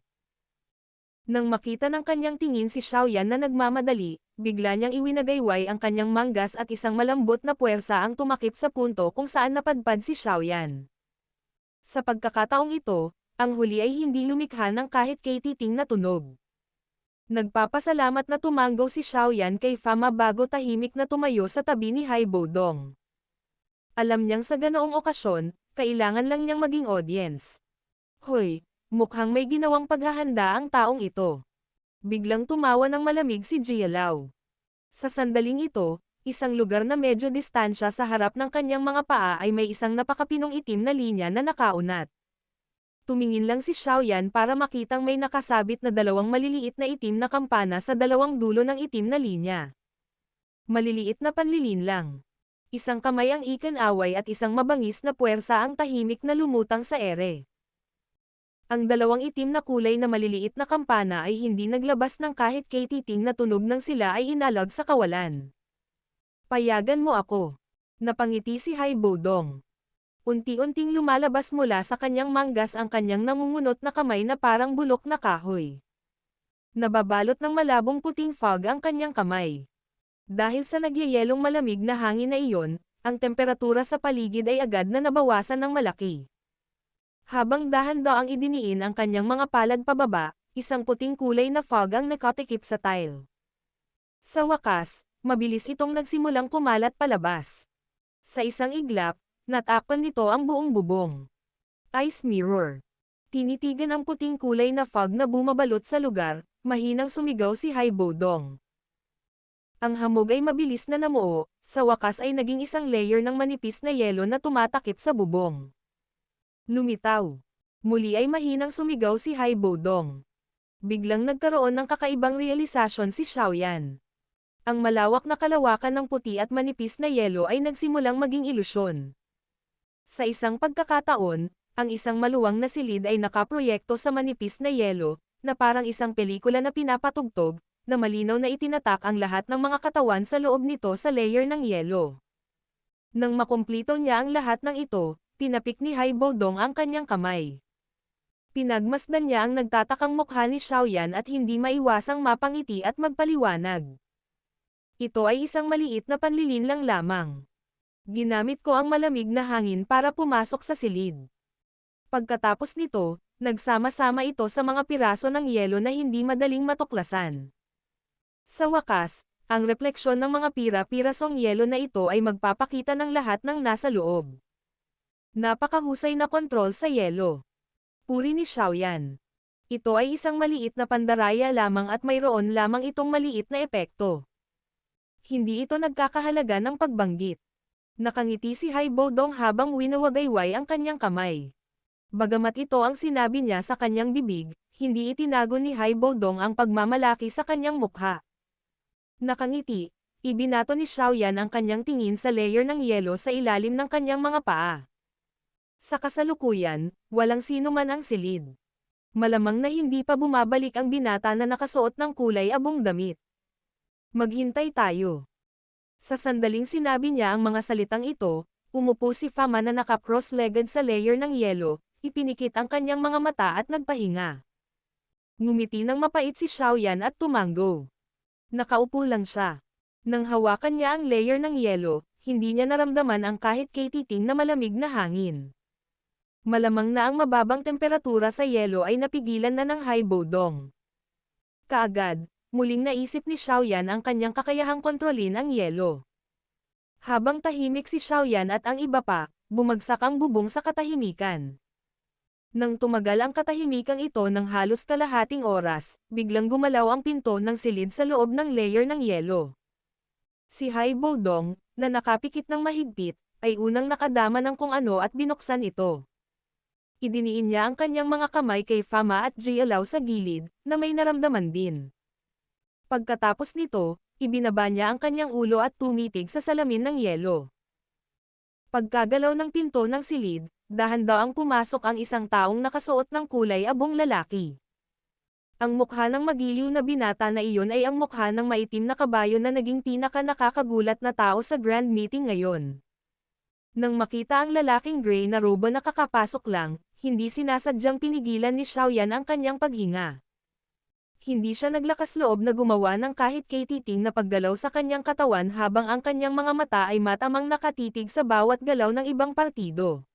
S1: Nang makita ng kanyang tingin si Xiaoyan na nagmamadali, bigla niyang iwinagayway ang kanyang manggas at isang malambot na puwersa ang tumakip sa punto kung saan napadpad si Xiaoyan. Sa pagkakataong ito, ang huli ay hindi lumikha ng kahit katiting na tunog. Nagpapasalamat na tumanggaw si Xiaoyan kay Fama bago tahimik na tumayo sa tabi ni Haibo Dong. Alam niyang sa ganoong okasyon, kailangan lang niyang maging audience. Hoy, mukhang may ginawang paghahanda ang taong ito. Biglang tumawa ng malamig si Jia Lao. Sa sandaling ito, isang lugar na medyo distansya sa harap ng kanyang mga paa ay may isang napakapinong itim na linya na nakaunat. Tumingin lang si Xiaoyan para makitang may nakasabit na dalawang maliliit na itim na kampana sa dalawang dulo ng itim na linya. Maliliit na panlilin lang. Isang kamay ang ikan-away at isang mabangis na puwersa ang tahimik na lumutang sa ere. Ang dalawang itim na kulay na maliliit na kampana ay hindi naglabas ng kahit katiting na tunog nang sila ay inalag sa kawalan. Payagan mo ako. Napangiti si Haibo Dong. Unti-unting lumalabas mula sa kanyang manggas ang kanyang nangungunot na kamay na parang bulok na kahoy. Nababalot ng malabong puting fog ang kanyang kamay. Dahil sa nagyayelong malamig na hangin na iyon, ang temperatura sa paligid ay agad na nabawasan ng malaki. Habang dahan-daang idiniin ang kanyang mga palad pababa, isang puting kulay na fog ang nakatikip sa tile. Sa wakas, mabilis itong nagsimulang kumalat palabas. Sa isang iglap, natakpan nito ang buong bubong. Ice mirror. Tinitigan ang puting kulay na fog na bumabalot sa lugar, mahinang sumigaw si Haibo Dong. Ang hamog ay mabilis na namuo, sa wakas ay naging isang layer ng manipis na yelo na tumatakip sa bubong. Lumitaw. Muli ay mahinang sumigaw si Haibo Dong. Biglang nagkaroon ng kakaibang realisasyon si Xiaoyan. Ang malawak na kalawakan ng puti at manipis na yelo ay nagsimulang maging ilusyon. Sa isang pagkakataon, ang isang maluwang na silid ay nakaproyekto sa manipis na yelo, na parang isang pelikula na pinapatugtog, na malinaw na itinatak ang lahat ng mga katawan sa loob nito sa layer ng yelo. Nang makumplito niya ang lahat ng ito, tinapik ni Haibo Dong ang kanyang kamay. Pinagmasdan niya ang nagtatakang mukha ni Xiaoyan at hindi maiwasang mapangiti at magpaliwanag. Ito ay isang maliit na panlilin lang lamang. Ginamit ko ang malamig na hangin para pumasok sa silid. Pagkatapos nito, nagsama-sama ito sa mga piraso ng yelo na hindi madaling matuklasan. Sa wakas, ang refleksyon ng mga pira-pirasong yelo na ito ay magpapakita ng lahat ng nasa loob. Napakahusay na kontrol sa yelo. Puri ni Xiaoyan. Ito ay isang maliit na pandaraya lamang at mayroon lamang itong maliit na epekto. Hindi ito nagkakahalaga ng pagbanggit. Nakangiti si Haibo Dong habang winawagayway ang kanyang kamay. Bagamat ito ang sinabi niya sa kanyang bibig, hindi itinago ni Haibo Dong ang pagmamalaki sa kanyang mukha. Nakangiti, ibinato ni Xiaoyan ang kanyang tingin sa layer ng yelo sa ilalim ng kanyang mga paa. Sa kasalukuyan, walang sino man ang silid. Malamang na hindi pa bumabalik ang binata na nakasuot ng kulay abong damit. Maghintay tayo. Sa sandaling sinabi niya ang mga salitang ito, umupo si Fama na naka-cross-legged sa layer ng yelo, ipinikit ang kanyang mga mata at nagpahinga. Ngumiti ng mapait si Xiaoyan at tumango. Nakaupo lang siya. Nang hawakan niya ang layer ng yelo, hindi niya naramdaman ang kahit katiting na malamig na hangin. Malamang na ang mababang temperatura sa yelo ay napigilan na ng Haibo Dong. Kaagad, muling naisip ni Xiaoyan ang kanyang kakayahang kontrolin ang yelo. Habang tahimik si Xiaoyan at ang iba pa, bumagsak ang bubong sa katahimikan. Nang tumagal ang katahimikang ito ng halos kalahating oras, biglang gumalaw ang pinto ng silid sa loob ng layer ng yelo. Si Haibo Dong, na nakapikit ng mahigpit, ay unang nakadama ng kung ano at binuksan ito. Idiniin niya ang kanyang mga kamay kay Fama at Jia Lao sa gilid, na may naramdaman din. Pagkatapos nito, ibinaba niya ang kanyang ulo at tumitig sa salamin ng yelo. Pagkagalaw ng pinto ng silid, dahan-dahang pumasok ang isang taong nakasuot ng kulay abong lalaki. Ang mukha ng magiliw na binata na iyon ay ang mukha ng maitim na kabayo na naging pinaka-nakakagulat na tao sa grand meeting ngayon. Nang makita ang lalaking gray na robo na kakapasok lang, hindi sinasadyang pinigilan ni Xiaoyan ang kanyang paghinga. Hindi siya naglakas loob na gumawa ng kahit kay-titing na paggalaw sa kanyang katawan habang ang kanyang mga mata ay matamang nakatitig sa bawat galaw ng ibang partido.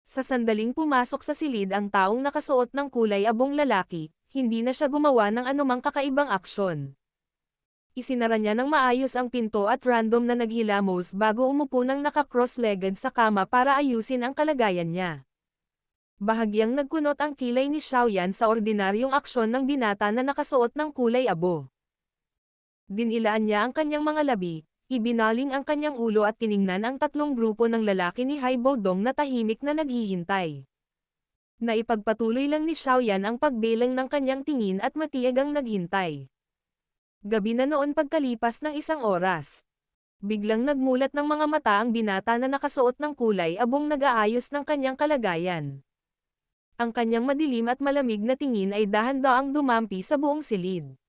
S1: Sa sandaling pumasok sa silid ang taong nakasuot ng kulay abong lalaki, hindi na siya gumawa ng anumang kakaibang aksyon. Isinara niya ng maayos ang pinto at random na naghilamos bago umupo ng naka-cross-legged sa kama para ayusin ang kalagayan niya. Bahagyang nagkunot ang kilay ni Xiaoyan sa ordinaryong aksyon ng binata na nakasuot ng kulay abo. Dinilaan niya ang kanyang mga labi, ibinaling ang kanyang ulo at tiningnan ang tatlong grupo ng lalaki ni Hai Bodong na tahimik na naghihintay. Naipagpatuloy lang ni Xiaoyan ang pagbilang ng kanyang tingin at matiyagang naghintay. Gabi na noon pagkalipas ng isang oras. Biglang nagmulat ng mga mata ang binata na nakasuot ng kulay abong nag-aayos ng kanyang kalagayan. Ang kanyang madilim at malamig na tingin ay dahan-daang dumampi sa buong silid.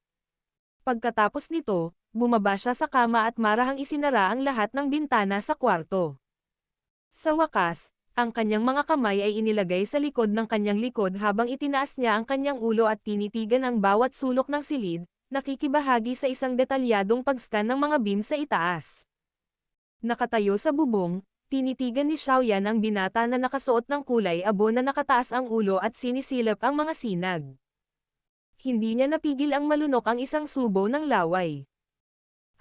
S1: Pagkatapos nito, bumaba siya sa kama at marahang isinara ang lahat ng bintana sa kwarto. Sa wakas, ang kanyang mga kamay ay inilagay sa likod ng kanyang likod habang itinaas niya ang kanyang ulo at tinitigan ang bawat sulok ng silid, nakikibahagi sa isang detalyadong pag-scan ng mga beam sa itaas. Nakatayo sa bubong, tinitigan ni Xiaoyan ang binata na nakasuot ng kulay abo na nakataas ang ulo at sinisilap ang mga sinag. Hindi niya napigil ang malunok ang isang subo ng laway.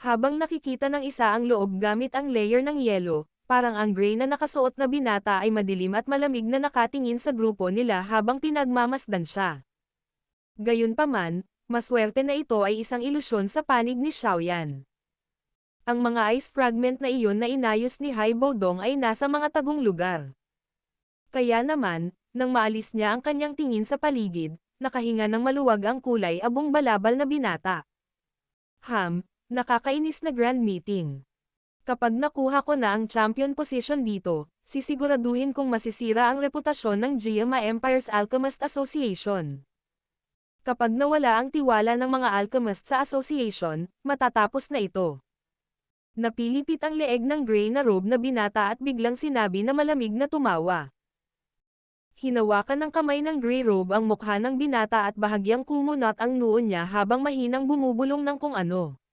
S1: Habang nakikita ng isa ang loob gamit ang layer ng yelo, parang ang gray na nakasuot na binata ay madilim at malamig na nakatingin sa grupo nila habang pinagmamasdan siya. Gayunpaman, maswerte na ito ay isang ilusyon sa panig ni Xiaoyan. Ang mga ice fragment na iyon na inayos ni Hai Bodong ay nasa mga tagong lugar. Kaya naman, nang maalis niya ang kanyang tingin sa paligid, nakahinga ng maluwag ang kulay abong balabal na binata. Nakakainis na grand meeting. Kapag nakuha ko na ang champion position dito, sisiguraduhin kong masisira ang reputasyon ng GMA Empire's Alchemist Association. Kapag nawala ang tiwala ng mga alchemist sa association, matatapos na ito. Napilipit ang leeg ng gray na robe na binata at biglang sinabi na malamig na tumawa. Hinawakan ng kamay ng gray robe ang mukha ng binata at bahagyang kumunot ang noo niya habang mahinang bumubulong ng kung ano.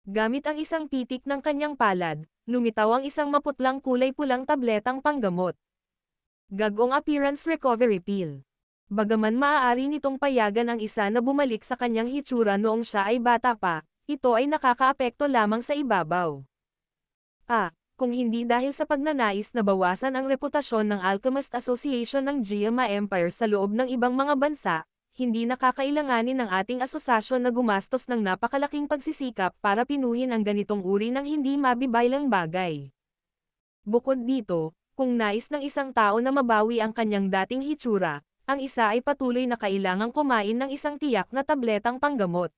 S1: Gamit ang isang pitik ng kanyang palad, lumitaw ang isang maputlang kulay pulang tabletang panggamot. Gagong appearance recovery pill. Bagaman maaari nitong payagan ang isa na bumalik sa kanyang hitsura noong siya ay bata pa, ito ay nakakaapekto lamang sa ibabaw. Kung hindi dahil sa pagnanais na bawasan ang reputasyon ng Alchemist Association ng GMA Empire sa loob ng ibang mga bansa, hindi nakakailanganin ng ating asosasyon na gumastos ng napakalaking pagsisikap para pinuhin ang ganitong uri ng hindi mabibaylang bagay. Bukod dito, kung nais ng isang tao na mabawi ang kanyang dating hitsura, ang isa ay patuloy na kailangang kumain ng isang tiyak na tabletang panggamot.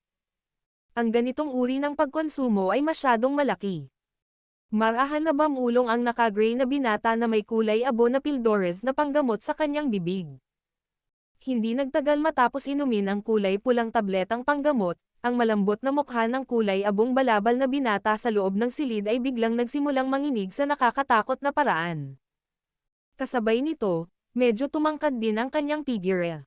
S1: Ang ganitong uri ng pagkonsumo ay masyadong malaki. Marahan na bamulong ang naka-gray na binata na may kulay abo na pildores na panggamot sa kanyang bibig. Hindi nagtagal matapos inumin ang kulay pulang tabletang panggamot, ang malambot na mukha ng kulay abong balabal na binata sa loob ng silid ay biglang nagsimulang manginig sa nakakatakot na paraan. Kasabay nito, medyo tumangkad din ang kanyang figure.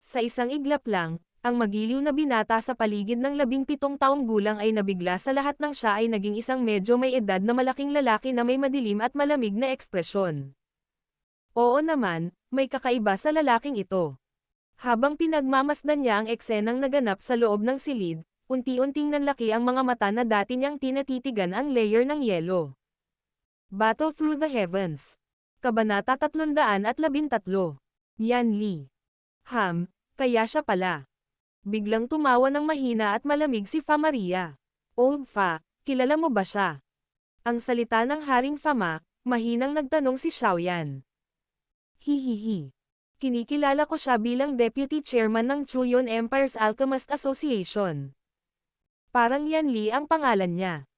S1: Sa isang iglap lang, ang magiliw na binata sa paligid ng 17 taong gulang ay nabigla sa lahat ng siya ay naging isang medyo may edad na malaking lalaki na may madilim at malamig na ekspresyon. Oo naman, may kakaiba sa lalaking ito. Habang pinagmamasdan niya ang eksenang naganap sa loob ng silid, unti-unting nanlaki ang mga mata na dati niyang tinatitigan ang layer ng yelo. Battle Through the Heavens. Kabanata 313. Yan Li. Kaya siya pala. Biglang tumawa ng mahina at malamig si Fa Maria. Old Fa, kilala mo ba siya? Ang salita ng Haring Fama, mahinang nagtanong si Xiaoyan. Hihihi. Kinikilala ko siya bilang Deputy Chairman ng Chuyon Empire's Alchemist Association. Parang Yan Li ang pangalan niya.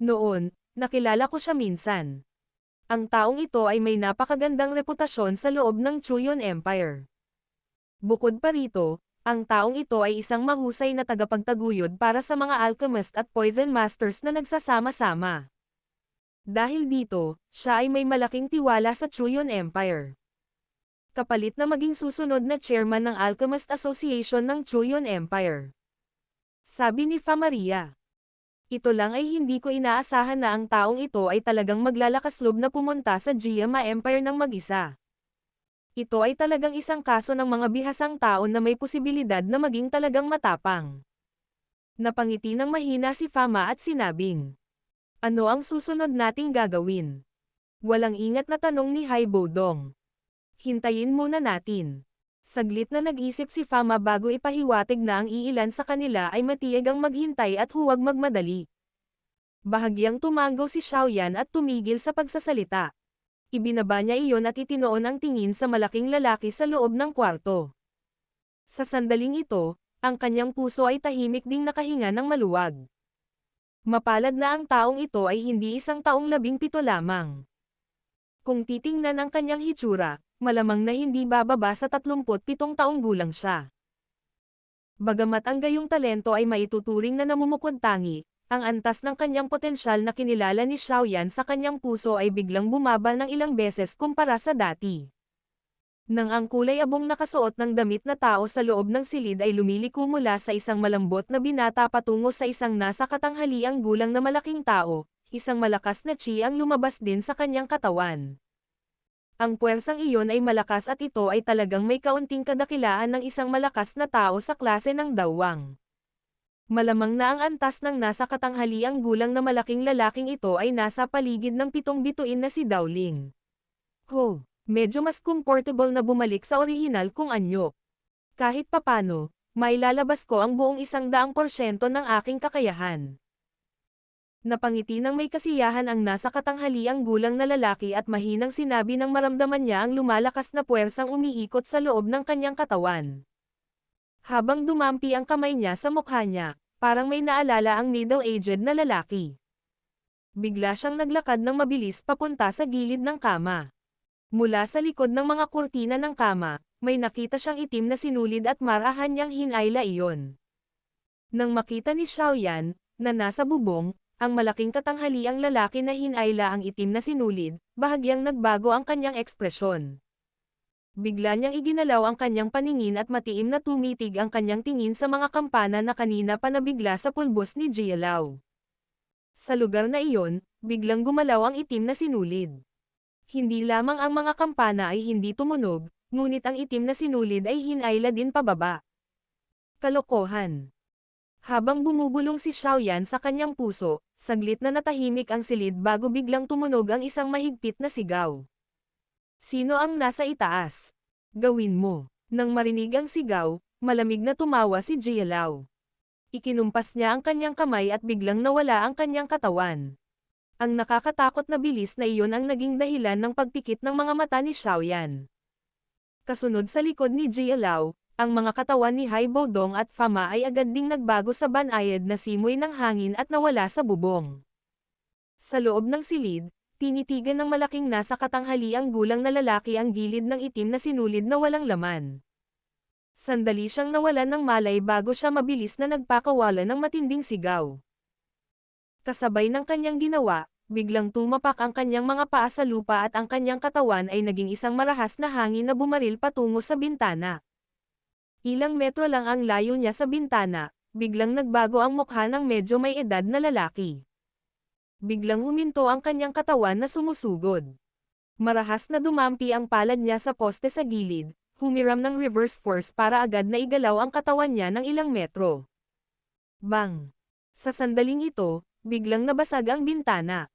S1: Noon, nakilala ko siya minsan. Ang taong ito ay may napakagandang reputasyon sa loob ng Chuyon Empire. Bukod pa rito, ang taong ito ay isang mahusay na tagapagtaguyod para sa mga alchemist at poison masters na nagsasama-sama. Dahil dito, siya ay may malaking tiwala sa Chuyon Empire. Kapalit na maging susunod na chairman ng Alchemist Association ng Chuyon Empire. Sabi ni Fa Maria. Ito lang ay hindi ko inaasahan na ang taong ito ay talagang maglalakas loob na pumunta sa Jiama Empire ng mag-isa. Ito ay talagang isang kaso ng mga bihasang tao na may posibilidad na maging talagang matapang. Napangiti ng mahina si Fama at sinabing, ano ang susunod nating gagawin? Walang ingat na tanong ni Hai Bodong. Hintayin muna natin. Saglit na nag-isip si Fama bago ipahiwatig na ang iilan sa kanila ay matiyag ang maghintay at huwag magmadali. Bahagyang tumango si Xiaoyan at tumigil sa pagsasalita. Ibinaba niya iyon at itinoon ang tingin sa malaking lalaki sa loob ng kwarto. Sa sandaling ito, ang kanyang puso ay tahimik ding nakahinga ng maluwag. Mapalad na ang taong ito ay hindi isang taong 17 lamang. Kung titingnan ang kanyang hitsura, malamang na hindi bababa sa 37 taong gulang siya. Bagamat ang gayong talento ay maituturing na namumukod-tangi, ang antas ng kanyang potensyal na kinilala ni Xiaoyan sa kanyang puso ay biglang bumaba ng ilang beses kumpara sa dati. Nang ang kulay abong nakasuot ng damit na tao sa loob ng silid ay lumiliko mula sa isang malambot na binata patungo sa isang nasa katanghaliang gulang na malaking tao, isang malakas na chi ang lumabas din sa kanyang katawan. Ang puwersang iyon ay malakas at ito ay talagang may kaunting kadakilaan ng isang malakas na tao sa klase ng dawang. Malamang na ang antas ng nasa katanghaliang gulang na malaking lalaking ito ay nasa paligid ng 7 bituin na si Dowling. Ho! Medyo mas comfortable na bumalik sa orihinal kung anyo. Kahit papano, may lalabas ko ang buong 100% ng aking kakayahan. Napangiti ng may kasiyahan ang nasa katanghaliang gulang na lalaki at mahinang sinabi nang maramdaman niya ang lumalakas na puwersang umiikot sa loob ng kanyang katawan. Habang dumampi ang kamay niya sa mukha niya, parang may naalala ang middle-aged na lalaki. Bigla siyang naglakad ng mabilis papunta sa gilid ng kama. Mula sa likod ng mga kurtina ng kama, may nakita siyang itim na sinulid at marahan niyang hinayla iyon. Nang makita ni Xiaoyan, na nasa bubong, ang malaking katanghaliang lalaki na hinayla ang itim na sinulid, bahagyang nagbago ang kanyang ekspresyon. Bigla niyang iginalaw ang kanyang paningin at matiim na tumitig ang kanyang tingin sa mga kampana na kanina pa nabigla sa pulbos ni Jialao. Sa lugar na iyon, biglang gumalaw ang itim na sinulid. Hindi lamang ang mga kampana ay hindi tumunog, ngunit ang itim na sinulid ay hinayla din pababa. Kalokohan. Habang bumubulong si Xiaoyan sa kanyang puso, saglit na natahimik ang silid bago biglang tumunog ang isang mahigpit na sigaw. Sino ang nasa itaas? Gawin mo. Nang marinig ang sigaw, malamig na tumawa si Jialao. Ikinumpas niya ang kanyang kamay at biglang nawala ang kanyang katawan. Ang nakakatakot na bilis na iyon ang naging dahilan ng pagpikit ng mga mata ni Xiaoyan. Kasunod sa likod ni Jialao, ang mga katawan ni Hai Bodong at Fama ay agad ding nagbago sa banayad na simoy ng hangin at nawala sa bubong. Sa loob ng silid, tinitigan ng malaking nasa katanghaliang gulang na lalaki ang gilid ng itim na sinulid na walang laman. Sandali siyang nawalan ng malay bago siya mabilis na nagpakawala ng matinding sigaw. Kasabay ng kanyang ginawa, biglang tumapak ang kanyang mga paa sa lupa at ang kanyang katawan ay naging isang marahas na hangin na bumaril patungo sa bintana. Ilang metro lang ang layo niya sa bintana, biglang nagbago ang mukha ng medyo may edad na lalaki. Biglang huminto ang kanyang katawan na sumusugod. Marahas na dumampi ang palad niya sa poste sa gilid, humiram ng reverse force para agad na igalaw ang katawan niya ng ilang metro. Bang! Sa sandaling ito, biglang nabasag ang bintana.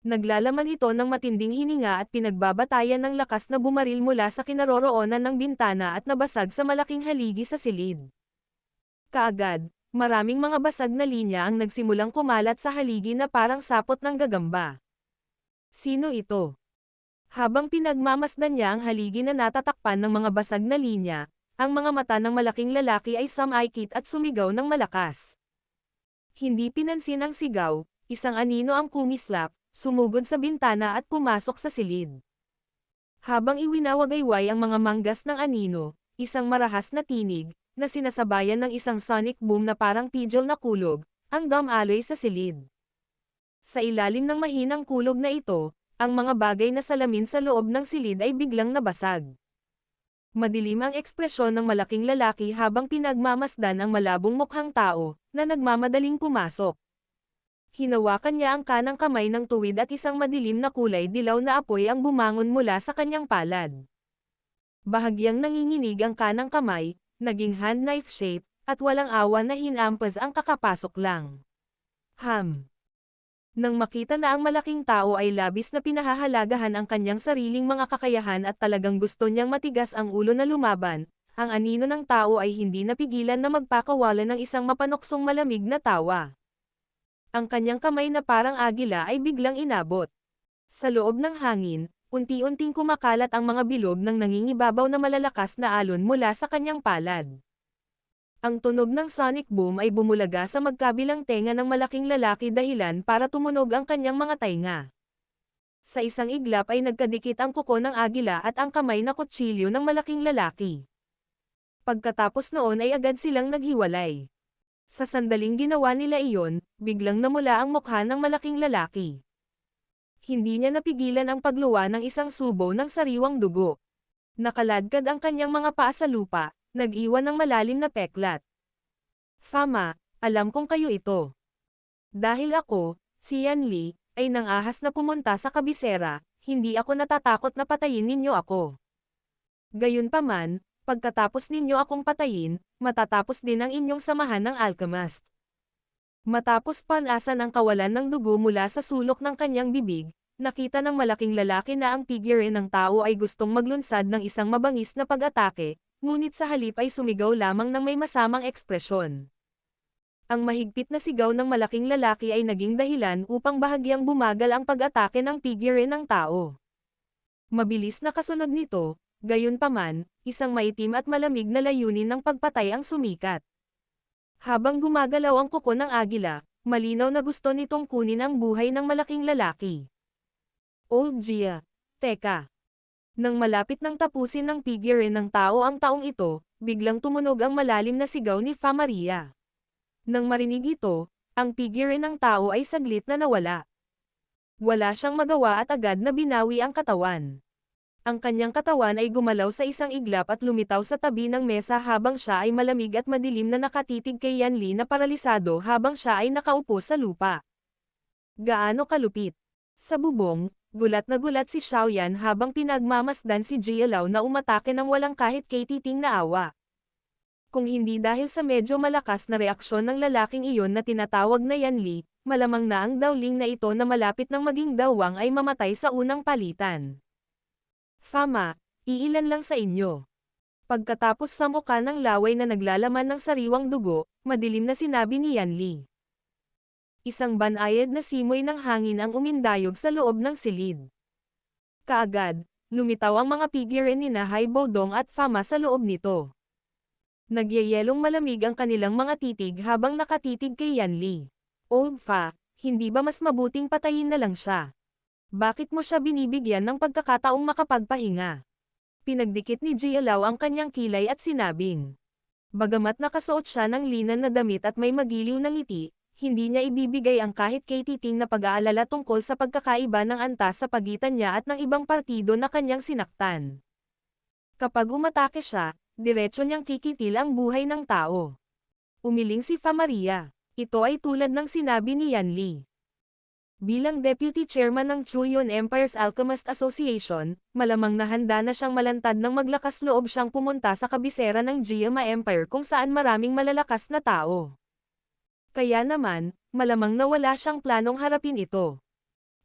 S1: Naglalaman ito ng matinding hininga at pinagbabatayan ng lakas na bumaril mula sa kinaroroonan ng bintana at nabasag sa malaking haligi sa silid. Kaagad, maraming mga basag na linya ang nagsimulang kumalat sa haligi na parang sapot ng gagamba. Sino ito? Habang pinagmamasdan niya ang haligi na natatakpan ng mga basag na linya, ang mga mata ng malaking lalaki ay sumaikit at sumigaw ng malakas. Hindi pinansin ang sigaw, isang anino ang kumislap, sumugod sa bintana at pumasok sa silid. Habang iwinawagayway ang mga manggas ng anino, isang marahas na tinig, na sinasabayan ng isang sonic boom na parang pidgel na kulog, ang dumaloy sa silid. Sa ilalim ng mahinang kulog na ito, ang mga bagay na salamin sa loob ng silid ay biglang nabasag. Madilim ang ekspresyon ng malaking lalaki habang pinagmamasdan ang malabong mukhang tao, na nagmamadaling pumasok. Hinawakan niya ang kanang kamay ng tuwid at isang madilim na kulay dilaw na apoy ang bumangon mula sa kanyang palad. Bahagyang nanginginig ang kanang kamay, naging hand knife shape, at walang awa na hinampas ang kakapasok lang. Nang makita na ang malaking tao ay labis na pinahahalagahan ang kanyang sariling mga kakayahan at talagang gusto niyang matigas ang ulo na lumaban, ang anino ng tao ay hindi napigilan na magpakawala ng isang mapanoksong malamig na tawa. Ang kanyang kamay na parang agila ay biglang inabot. Sa loob ng hangin, unti-unting kumakalat ang mga bilog ng nangingibabaw na malalakas na alon mula sa kanyang palad. Ang tunog ng sonic boom ay bumulaga sa magkabilang tenga ng malaking lalaki dahilan para tumunog ang kanyang mga tainga. Sa isang iglap ay nagkadikit ang kuko ng agila at ang kamay na kutsilyo ng malaking lalaki. Pagkatapos noon ay agad silang naghiwalay. Sa sandaling ginawa nila iyon, biglang namula ang mukha ng malaking lalaki. Hindi niya napigilan ang pagluwa ng isang subo ng sariwang dugo. Nakaladkad ang kanyang mga paa sa lupa, nag-iwan ng malalim na peklat. Fama, alam kong kayo ito. Dahil ako, si Yan Li, ay nangahas na pumunta sa kabisera, hindi ako natatakot na patayin ninyo ako. Gayunpaman, pagkatapos ninyo akong patayin, matatapos din ang inyong samahan ng alchemist. Matapos panasan ang kawalan ng dugo mula sa sulok ng kanyang bibig, nakita ng malaking lalaki na ang figure ng tao ay gustong maglunsad ng isang mabangis na pag-atake, ngunit sa halip ay sumigaw lamang ng may masamang ekspresyon. Ang mahigpit na sigaw ng malaking lalaki ay naging dahilan upang bahagyang bumagal ang pag-atake ng figure ng tao. Mabilis na kasunod nito, gayunpaman, isang maitim at malamig na layunin ng pagpatay ang sumikat. Habang gumagalaw ang kuko ng agila, malinaw na gusto nitong kunin ang buhay ng malaking lalaki. Old Gia, teka. Nang malapit nang tapusin ng figure ng tao ang taong ito, biglang tumunog ang malalim na sigaw ni Fa Maria. Nang marinig ito, ang figure ng tao ay saglit na nawala. Wala siyang magawa at agad na binawi ang katawan. Ang kanyang katawan ay gumalaw sa isang iglap at lumitaw sa tabi ng mesa habang siya ay malamig at madilim na nakatitig kay Yan Li na paralisado habang siya ay nakaupo sa lupa. Gaano kalupit? Sa bubong, gulat na gulat si Xiaoyan habang pinagmamasdan si Jia Lao na umatake ng walang kahit katiting na awa. Kung hindi dahil sa medyo malakas na reaksyon ng lalaking iyon na tinatawag na Yan Li, malamang na ang dawling na ito na malapit ng maging dawang ay mamatay sa unang palitan. Fama, iilan lang sa inyo. Pagkatapos sa mukha ng laway na naglalaman ng sariwang dugo, madilim na sinabi ni Yan Li. Isang banayad na simoy ng hangin ang umindayog sa loob ng silid. Kaagad, lumitaw ang mga figure ni na Hai Bodong at Fama sa loob nito. Nagyayelong malamig ang kanilang mga titig habang nakatitig kay Yan Li. Old Fa, hindi ba mas mabuting patayin na lang siya? Bakit mo siya binibigyan ng pagkakataong makapagpahinga? Pinagdikit ni Jia Lao ang kanyang kilay at sinabing. Bagamat nakasuot siya ng linan na damit at may magiliw na ngiti, hindi niya ibibigay ang kahit katiting na pag-aalala tungkol sa pagkakaiba ng antas sa pagitan niya at ng ibang partido na kanyang sinaktan. Kapag umatake siya, diretso niyang kikitil ang buhay ng tao. Umiling si Fa Maria. Ito ay tulad ng sinabi ni Yan Li. Bilang Deputy Chairman ng Chuyon Empire's Alchemist Association, malamang na handa na siyang malantad ng maglakas loob siyang pumunta sa kabisera ng Jiama Empire kung saan maraming malalakas na tao. Kaya naman, malamang na wala siyang planong harapin ito.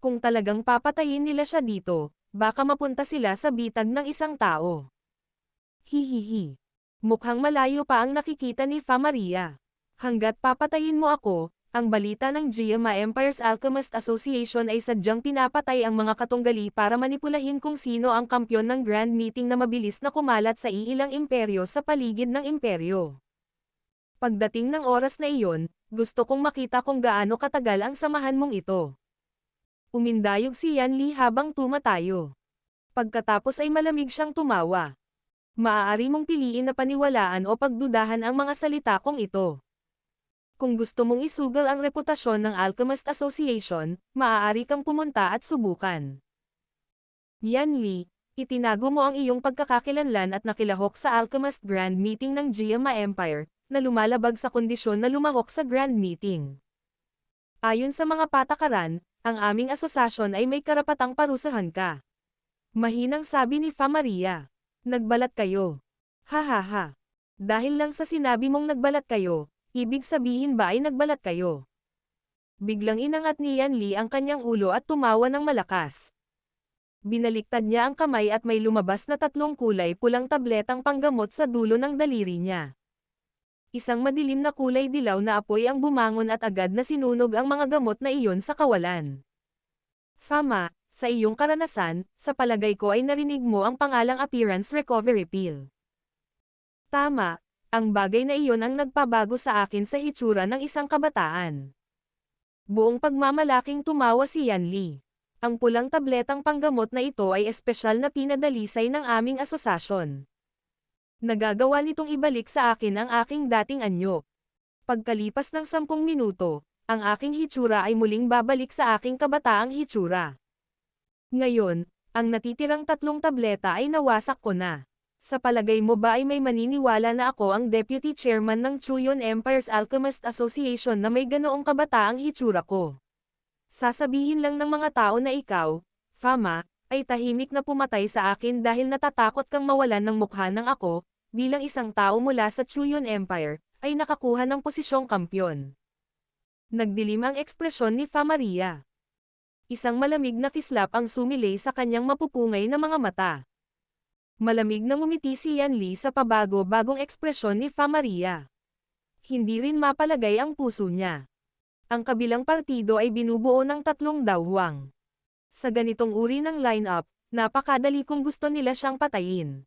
S1: Kung talagang papatayin nila siya dito, baka mapunta sila sa bitag ng isang tao. Hihihi. Mukhang malayo pa ang nakikita ni Fa Maria. Hanggat papatayin mo ako, ang balita ng Jiama Empire's Alchemist Association ay sadyang pinapatay ang mga katunggali para manipulahin kung sino ang kampyon ng Grand Meeting na mabilis na kumalat sa iilang imperyo sa paligid ng imperyo. Pagdating ng oras na iyon, Gusto kong makita kung gaano katagal ang samahan mong ito. Umindayog si Yan Li habang tumatayo. Pagkatapos ay malamig siyang tumawa. Maaari mong piliin na paniwalaan o pagdudahan ang mga salita kong ito. Kung gusto mong isugal ang reputasyon ng Alchemist Association, maaari kang pumunta at subukan. Yan Li, itinago mo ang iyong pagkakakilanlan at nakilahok sa Alchemist Grand Meeting ng Jiama Empire, na lumalabag sa kondisyon na lumahok sa Grand Meeting. Ayon sa mga patakaran, ang aming asosasyon ay may karapatang parusahan ka. Mahinang sabi ni Fa Maria. Nagbalat kayo. Ha ha ha. Dahil lang sa sinabi mong nagbalat kayo, ibig sabihin ba ay nagbalat kayo? Biglang inangat ni Yan Li ang kanyang ulo at tumawa ng malakas. Binaliktad niya ang kamay at may lumabas na 3 kulay pulang tabletang panggamot sa dulo ng daliri niya. Isang madilim na kulay dilaw na apoy ang bumangon at agad na sinunog ang mga gamot na iyon sa kawalan. Fama, sa iyong karanasan, sa palagay ko ay narinig mo ang pangalang Appearance Recovery Pill. Tama, ang bagay na iyon ang nagpabago sa akin sa hitsura ng isang kabataan. Buong pagmamalaking tumawa si Yan Li. Ang pulang tabletang panggamot na ito ay espesyal na pinadalisay ng aming asosasyon. Nagagawa nitong ibalik sa akin ang aking dating anyo. Pagkalipas ng 10 minuto, ang aking hitsura ay muling babalik sa aking kabataang hitsura. Ngayon, ang natitirang 3 tableta ay nawasak ko na. Sa palagay mo ba ay may maniniwala na ako ang Deputy Chairman ng Chuyon Empire's Alchemist Association na may ganoong kabataang hitsura ko? Sasabihin lang ng mga tao na ikaw, Fama, ay tahimik na pumatay sa akin dahil natatakot kang mawalan ng mukha ng ako, bilang isang tao mula sa Chuyon Empire, ay nakakuha ng posisyong kampyon. Nagdilim ang ekspresyon ni Fa Maria. Isang malamig na kislap ang sumilay sa kanyang mapupungay na mga mata. Malamig na ngumiti si Yan Li sa pabago-bagong ekspresyon ni Fa Maria. Hindi rin mapalagay ang puso niya. Ang kabilang partido ay binubuo ng 3 dawhang. Sa ganitong uri ng lineup, napakadali kung gusto nila siyang patayin.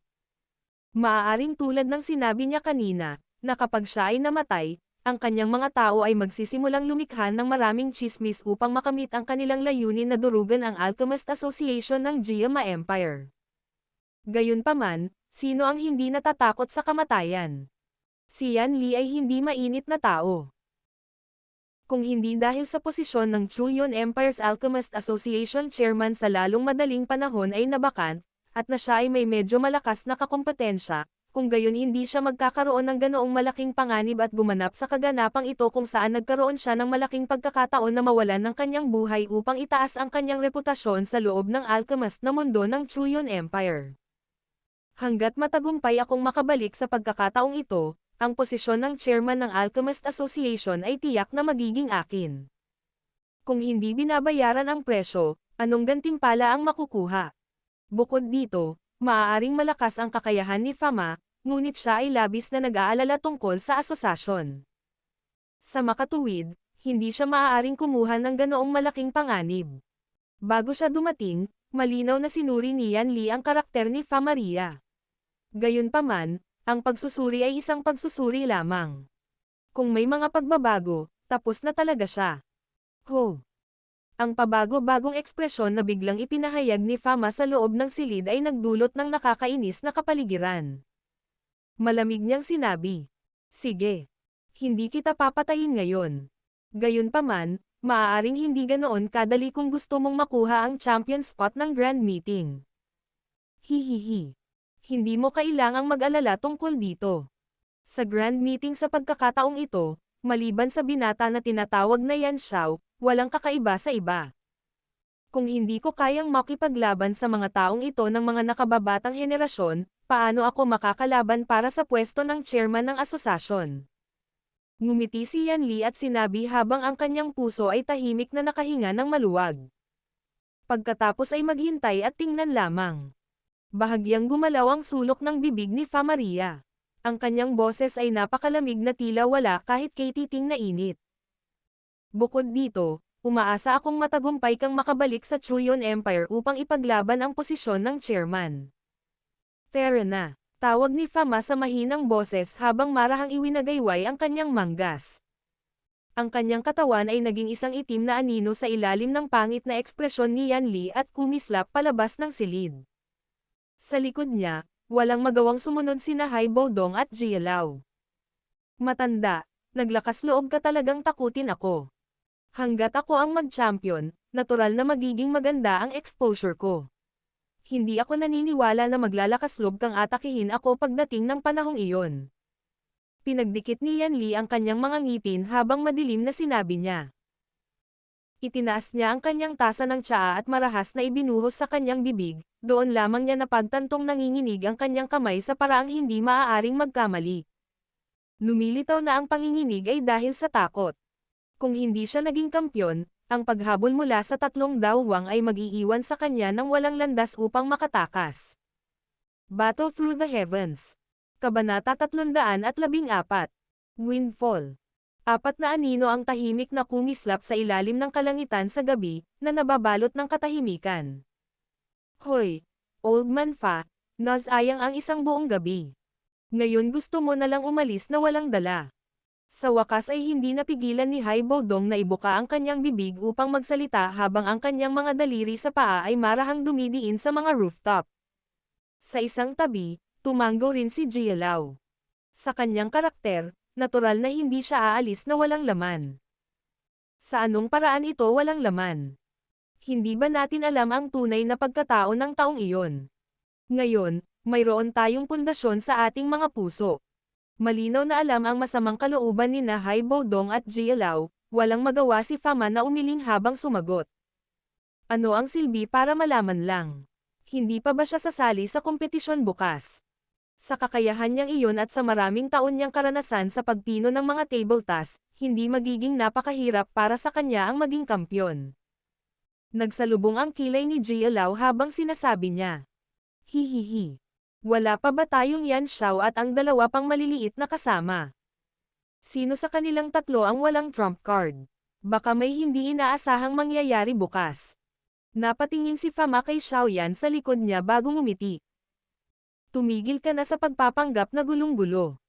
S1: Maaaring tulad ng sinabi niya kanina, na kapag siya ay namatay, ang kanyang mga tao ay magsisimulang lumikha ng maraming chismis upang makamit ang kanilang layunin na durugan ang Alchemist Association ng Jiama Empire. Gayunpaman, sino ang hindi natatakot sa kamatayan? Si Yan Li ay hindi mainit na tao. Kung hindi dahil sa posisyon ng Chuyon Empire's Alchemist Association Chairman sa lalong madaling panahon ay nabakan, at na siya ay may medyo malakas na kakompetensya, kung gayon hindi siya magkakaroon ng ganoong malaking panganib at gumanap sa kaganapang ito kung saan nagkaroon siya ng malaking pagkakataon na mawalan ng kanyang buhay upang itaas ang kanyang reputasyon sa loob ng alchemist na mundo ng Chuyon Empire. Hanggat matagumpay akong makabalik sa pagkakataong ito, ang posisyon ng chairman ng Alchemist Association ay tiyak na magiging akin. Kung hindi binabayaran ang presyo, anong gantimpala ang makukuha? Bukod dito, maaaring malakas ang kakayahan ni Fama, ngunit siya ay labis na nag-aalala tungkol sa asosasyon. Sa makatuwid, hindi siya maaaring kumuha ng ganoong malaking panganib. Bago siya dumating, malinaw na sinuri ni Yan Li ang karakter ni Fa Maria. Gayunpaman, ang pagsusuri ay isang pagsusuri lamang. Kung may mga pagbabago, tapos na talaga siya. Ho! Ang pabago-bagong ekspresyon na biglang ipinahayag ni Fama sa loob ng silid ay nagdulot ng nakakainis na kapaligiran. Malamig niyang sinabi, "Sige. Hindi kita papatayin ngayon. Gayunpaman, maaaring hindi ganoon kadali kung gusto mong makuha ang champion spot ng Grand Meeting. Hihihi. Hindi mo kailangang mag-alala tungkol dito. Sa Grand Meeting sa pagkakataong ito, maliban sa binata na tinatawag na Yan Xiao, walang kakaiba sa iba. Kung hindi ko kayang makipaglaban sa mga taong ito ng mga nakababatang henerasyon, paano ako makakalaban para sa pwesto ng chairman ng asosasyon?" Ngumiti si Yan Li at sinabi habang ang kanyang puso ay tahimik na nakahinga ng maluwag. Pagkatapos ay maghintay at tingnan lamang. Bahagyang gumalaw ang sulok ng bibig ni Fa Maria. Ang kanyang boses ay napakalamig na tila wala kahit katiting na init. Bukod dito, umaasa akong matagumpay kang makabalik sa Chuyon Empire upang ipaglaban ang posisyon ng chairman. Tara na, tawag ni Fama sa mahinang boses habang marahang iwinagayway ang kanyang manggas. Ang kanyang katawan ay naging isang itim na anino sa ilalim ng pangit na ekspresyon ni Yan Li at kumislap palabas ng silid. Sa likod niya, walang magawang sumunod sina Haibo Dong at Jia Lao. Matanda, naglakas loob ka talagang takutin ako. Hanggat ako ang mag-champion, natural na magiging maganda ang exposure ko. Hindi ako naniniwala na maglalakas loob kang atakihin ako pagdating ng panahong iyon. Pinagdikit ni Yan Li ang kanyang mga ngipin habang madilim na sinabi niya. Itinaas niya ang kanyang tasa ng tsaa at marahas na ibinuhos sa kanyang bibig, doon lamang niya napagtantong nanginginig ang kanyang kamay sa paraang hindi maaaring magkamali. Lumilitaw na ang panginginig ay dahil sa takot. Kung hindi siya naging kampyon, ang paghabol mula sa tatlong dawwang ay mag-iiwan sa kanya ng walang landas upang makatakas. Battle Through the Heavens. Kabanata 314. Windfall. Apat na anino ang tahimik na kumislap sa ilalim ng kalangitan sa gabi, na nababalot ng katahimikan. Hoy, Old Man Fa, nasayang ang isang buong gabi. Ngayon gusto mo na lang umalis na walang dala. Sa wakas ay hindi napigilan ni Haibo Dong na ibuka ang kanyang bibig upang magsalita habang ang kanyang mga daliri sa paa ay marahang dumidiin sa mga rooftop. Sa isang tabi, tumango rin si Jia Lao. Sa kanyang karakter, natural na hindi siya aalis na walang laman. Sa anong paraan ito walang laman? Hindi ba natin alam ang tunay na pagkatao ng taong iyon? Ngayon, mayroon tayong pundasyon sa ating mga puso. Malinaw na alam ang masamang kalooban ni na Haibo Dong at Jia Lao, walang magawa si Fama na umiling habang sumagot. Ano ang silbi para malaman lang? Hindi pa ba siya sasali sa kompetisyon bukas? Sa kakayahan niyang iyon at sa maraming taon niyang karanasan sa pagpino ng mga table task, hindi magiging napakahirap para sa kanya ang maging kampyon. Nagsalubong ang kilay ni Jia Lao habang sinasabi niya. Hihihi. Wala pa ba tayong Yan Xiao at ang dalawa pang maliliit na kasama? Sino sa kanilang tatlo ang walang trump card? Baka may hindi inaasahang mangyayari bukas. Napatingin si Fama kay Xiaoyan sa likod niya bago ngumiti. Tumigil ka na sa pagpapanggap na gulong-gulo.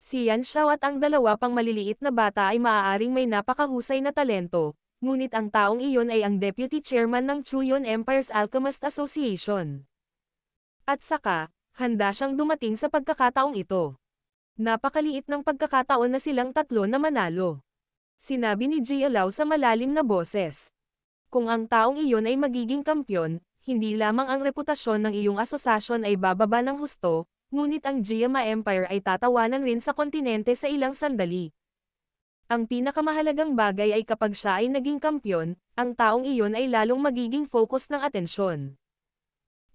S1: Si Yan Xiao at ang dalawa pang maliliit na bata ay maaaring may napakahusay na talento, ngunit ang taong iyon ay ang deputy chairman ng Chuyon Empire's Alchemist Association. At saka, handa siyang dumating sa pagkakataong ito. Napakaliit ng pagkakataon na silang tatlo na manalo. Sinabi ni Jia Lao sa malalim na boses. Kung ang taong iyon ay magiging kampyon, hindi lamang ang reputasyon ng iyong asosasyon ay bababa ng husto, ngunit ang Jiama Empire ay tatawanan rin sa kontinente sa ilang sandali. Ang pinakamahalagang bagay ay kapag siya ay naging kampyon, ang taong iyon ay lalong magiging focus ng atensyon.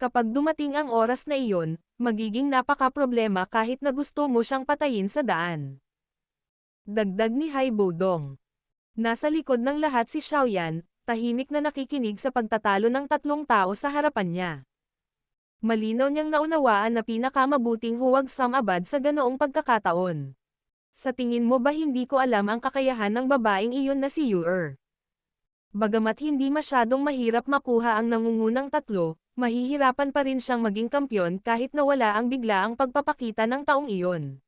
S1: Kapag dumating ang oras na iyon, magiging napaka-problema kahit na gusto mo siyang patayin sa daan. Dagdag ni Haibo Dong. Nasa likod ng lahat si Xiaoyan, tahimik na nakikinig sa pagtatalo ng tatlong tao sa harapan niya. Malinaw niyang naunawaan na pinakamabuting huwag samabad sa ganoong pagkakataon. Sa tingin mo ba hindi ko alam ang kakayahan ng babaeng iyon na si Yuer? Bagamat hindi masyadong mahirap makuha ang nangungunang tatlo, mahihirapan pa rin siyang maging kampyon kahit na wala ang biglaang pagpapakita ng taong iyon.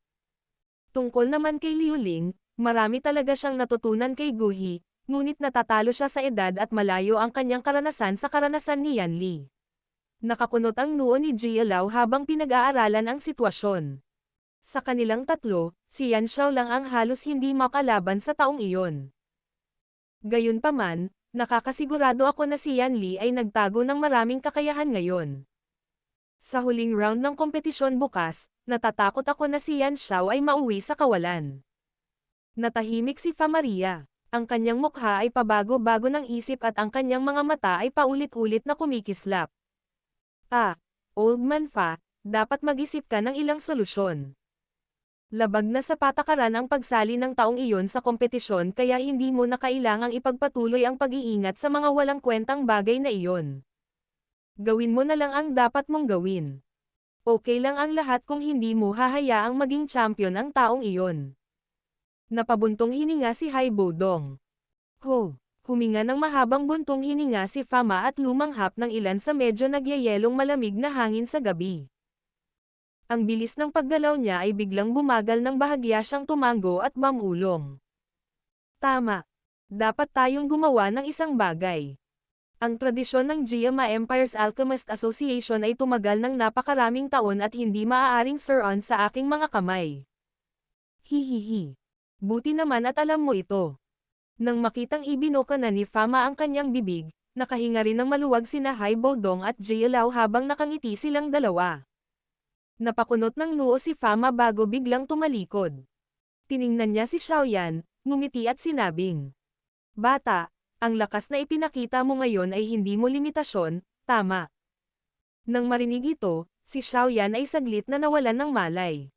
S1: Tungkol naman kay Liu Ling, marami talaga siyang natutunan kay Guhi, ngunit natatalo siya sa edad at malayo ang kanyang karanasan sa karanasan ni Yan Li. Nakakunot ang noo ni Jia Lao habang pinag-aaralan ang sitwasyon. Sa kanilang tatlo, si Yan Xiao lang ang halos hindi makalaban sa taong iyon. Gayunpaman, nakakasigurado ako na si Yan Li ay nagtago ng maraming kakayahan ngayon. Sa huling round ng kompetisyon bukas, natatakot ako na si Yan Xiao ay mauwi sa kawalan. Natahimik si Fa Maria. Ang kanyang mukha ay pabago-bago ng isip at ang kanyang mga mata ay paulit-ulit na kumikislap. Old Man Fa, dapat mag-isip ka ng ilang solusyon. Labag na sa patakaran ang pagsali ng taong iyon sa kompetisyon kaya hindi mo na kailangang ipagpatuloy ang pag-iingat sa mga walang kwentang bagay na iyon. Gawin mo na lang ang dapat mong gawin. Okay lang ang lahat kung hindi mo hahayaang maging champion ang taong iyon. Napabuntong hininga si Haibo Dong. Huminga ng mahabang buntong hininga si Fama at lumanghap ng ilan sa medyo nagyayelong malamig na hangin sa gabi. Ang bilis ng paggalaw niya ay biglang bumagal nang bahagya siyang tumango at mamulong. Tama. Dapat tayong gumawa ng isang bagay. Ang tradisyon ng Giama Empire's Alchemist Association ay tumagal ng napakaraming taon at hindi maaaring suron sa aking mga kamay. Hihihi. Buti naman at alam mo ito. Nang makitang ibinuka na ni Fama ang kanyang bibig, nakahinga rin ng maluwag sina Hai Bodong at Jialao habang nakangiti silang dalawa. Napakunot ng noo si Fama bago biglang tumalikod. Tiningnan niya si Xiaoyan, ngumiti at sinabing, "Bata, ang lakas na ipinakita mo ngayon ay hindi mo limitasyon, tama." Nang marinig ito, si Xiaoyan ay saglit na nawalan ng malay.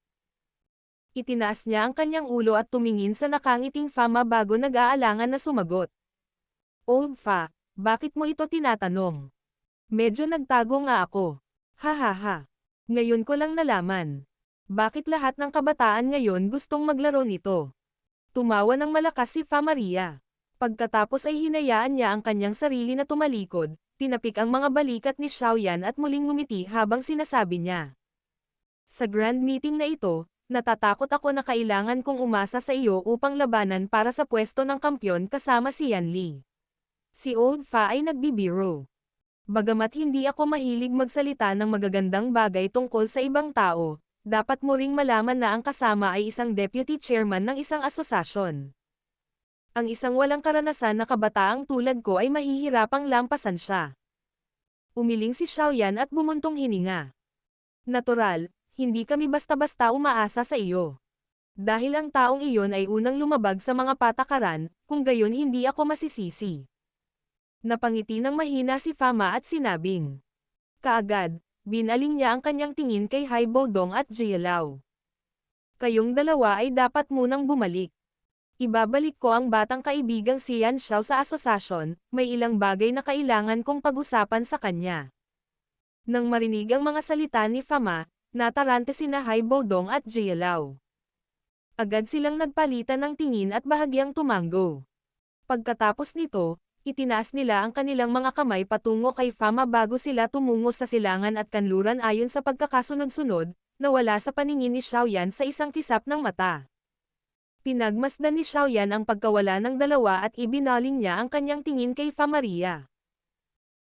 S1: Itinaas niya ang kanyang ulo at tumingin sa nakangiting Fama bago nag-aalangan na sumagot. "Old Fa, bakit mo ito tinatanong? Medyo nagtago nga ako. Hahaha. Ngayon ko lang nalaman. Bakit lahat ng kabataan ngayon gustong maglaro nito?" Tumawa ng malakas si Fa Maria. Pagkatapos ay hinayaan niya ang kanyang sarili na tumalikod, tinapik ang mga balikat ni Xiaoyan at muling ngumiti habang sinasabi niya. "Sa grand meeting na ito, natatakot ako na kailangan kong umasa sa iyo upang labanan para sa pwesto ng kampyon kasama si Yan Li." Si Old Fa ay nagbibiro. "Bagamat hindi ako mahilig magsalita ng magagandang bagay tungkol sa ibang tao, dapat mo ring malaman na ang kasama ay isang deputy chairman ng isang asosasyon. Ang isang walang karanasan na kabataang tulad ko ay mahihirapang lampasan siya." Umiling si Xiaoyan at bumuntong hininga. "Natural, hindi kami basta-basta umaasa sa iyo. Dahil ang taong iyon ay unang lumabag sa mga patakaran, kung gayon hindi ako masisisi." Napangiti ng mahina si Fama at sinabing. Kaagad, binaling niya ang kanyang tingin kay Hai Bodong at Jialao. "Kayong dalawa ay dapat munang bumalik. Ibabalik ko ang batang kaibigang si Yan Xiao sa asosasyon, may ilang bagay na kailangan kong pag-usapan sa kanya." Nang marinig ang mga salita ni Fama, natarante sina Hai Bodong at Jialao. Agad silang nagpalitan ng tingin at bahagyang tumango. Pagkatapos nito, itinaas nila ang kanilang mga kamay patungo kay Fama bago sila tumungo sa silangan at kanluran ayon sa pagkakasunod-sunod, nawala sa paningin ni Xiaoyan sa isang kisap ng mata. Pinagmasdan ni Xiaoyan ang pagkawala ng dalawa at ibinaling niya ang kanyang tingin kay Fa Maria.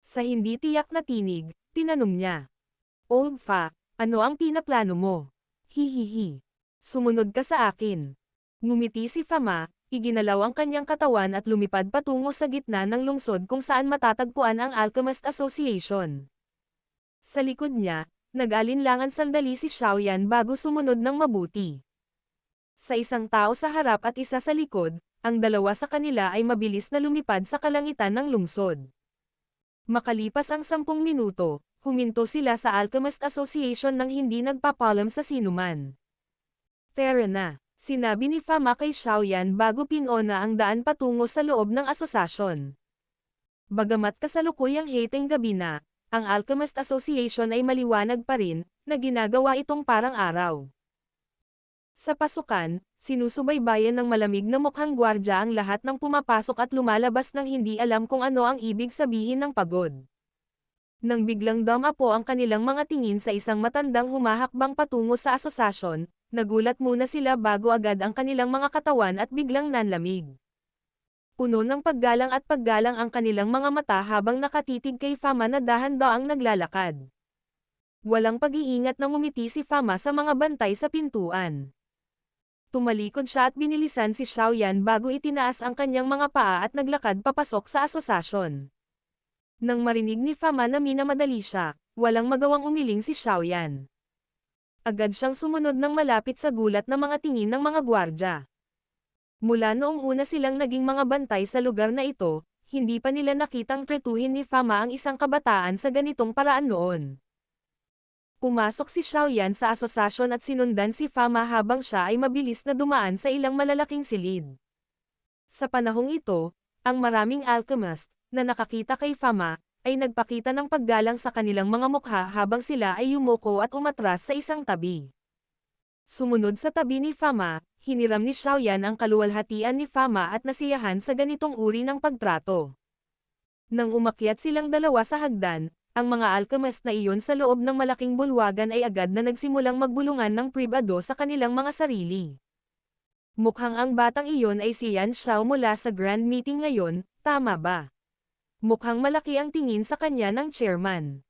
S1: Sa hindi tiyak na tinig, tinanong niya. "Old Fa, ano ang pinaplano mo?" "Hihihi. Sumunod ka sa akin." Ngumiti si Fama, iginalaw ang kanyang katawan at lumipad patungo sa gitna ng lungsod kung saan matatagpuan ang Alchemist Association. Sa likod niya, nag-alinlangan sandali si Xiaoyan bago sumunod ng mabuti. Sa isang tao sa harap at isa sa likod, ang dalawa sa kanila ay mabilis na lumipad sa kalangitan ng lungsod. Makalipas ang 10 minuto, huminto sila sa Alchemist Association nang hindi nagpapalam sa sinuman. "Tara na," sinabi ni Fama kay Xiaoyan bago pinona ang daan patungo sa loob ng asosasyon. Bagamat kasalukuyang hating gabi na, ang Alchemist Association ay maliwanag pa rin, na ginagawa itong parang araw. Sa pasukan, sinusubaybayan ng malamig na mukhang gwardya ang lahat ng pumapasok at lumalabas ng hindi alam kung ano ang ibig sabihin ng pagod. Nang biglang damapo ang kanilang mga tingin sa isang matandang humahakbang patungo sa asosasyon, nagulat muna sila bago agad ang kanilang mga katawan at biglang nanlamig. Puno ng paggalang ang kanilang mga mata habang nakatitig kay Fama na dahan-daang naglalakad. Walang pag-iingat na ngumiti si Fama sa mga bantay sa pintuan. Tumalikod siya at binilisan si Xiaoyan bago itinaas ang kanyang mga paa at naglakad papasok sa asosasyon. Nang marinig ni Fama na minamadali siya, walang magawang umiling si Xiaoyan. Agad siyang sumunod ng malapit sa gulat na mga tingin ng mga gwardya. Mula noong una silang naging mga bantay sa lugar na ito, hindi pa nila nakitang tretuhin ni Fama ang isang kabataan sa ganitong paraan noon. Pumasok si Xiaoyan sa asosasyon at sinundan si Fama habang siya ay mabilis na dumaan sa ilang malalaking silid. Sa panahong ito, ang maraming alchemist, na nakakita kay Fama, ay nagpakita ng paggalang sa kanilang mga mukha habang sila ay yumuko at umatras sa isang tabi. Sumunod sa tabi ni Fama, hiniram ni Xiaoyan ang kaluwalhatian ni Fama at nasiyahan sa ganitong uri ng pagtrato. Nang umakyat silang dalawa sa hagdan, ang mga alchemist na iyon sa loob ng malaking bulwagan ay agad na nagsimulang magbulungan ng pribado sa kanilang mga sarili. Mukhang ang batang iyon ay si Yan Xiao mula sa grand meeting ngayon, tama ba? Mukhang malaki ang tingin sa kanya ng chairman.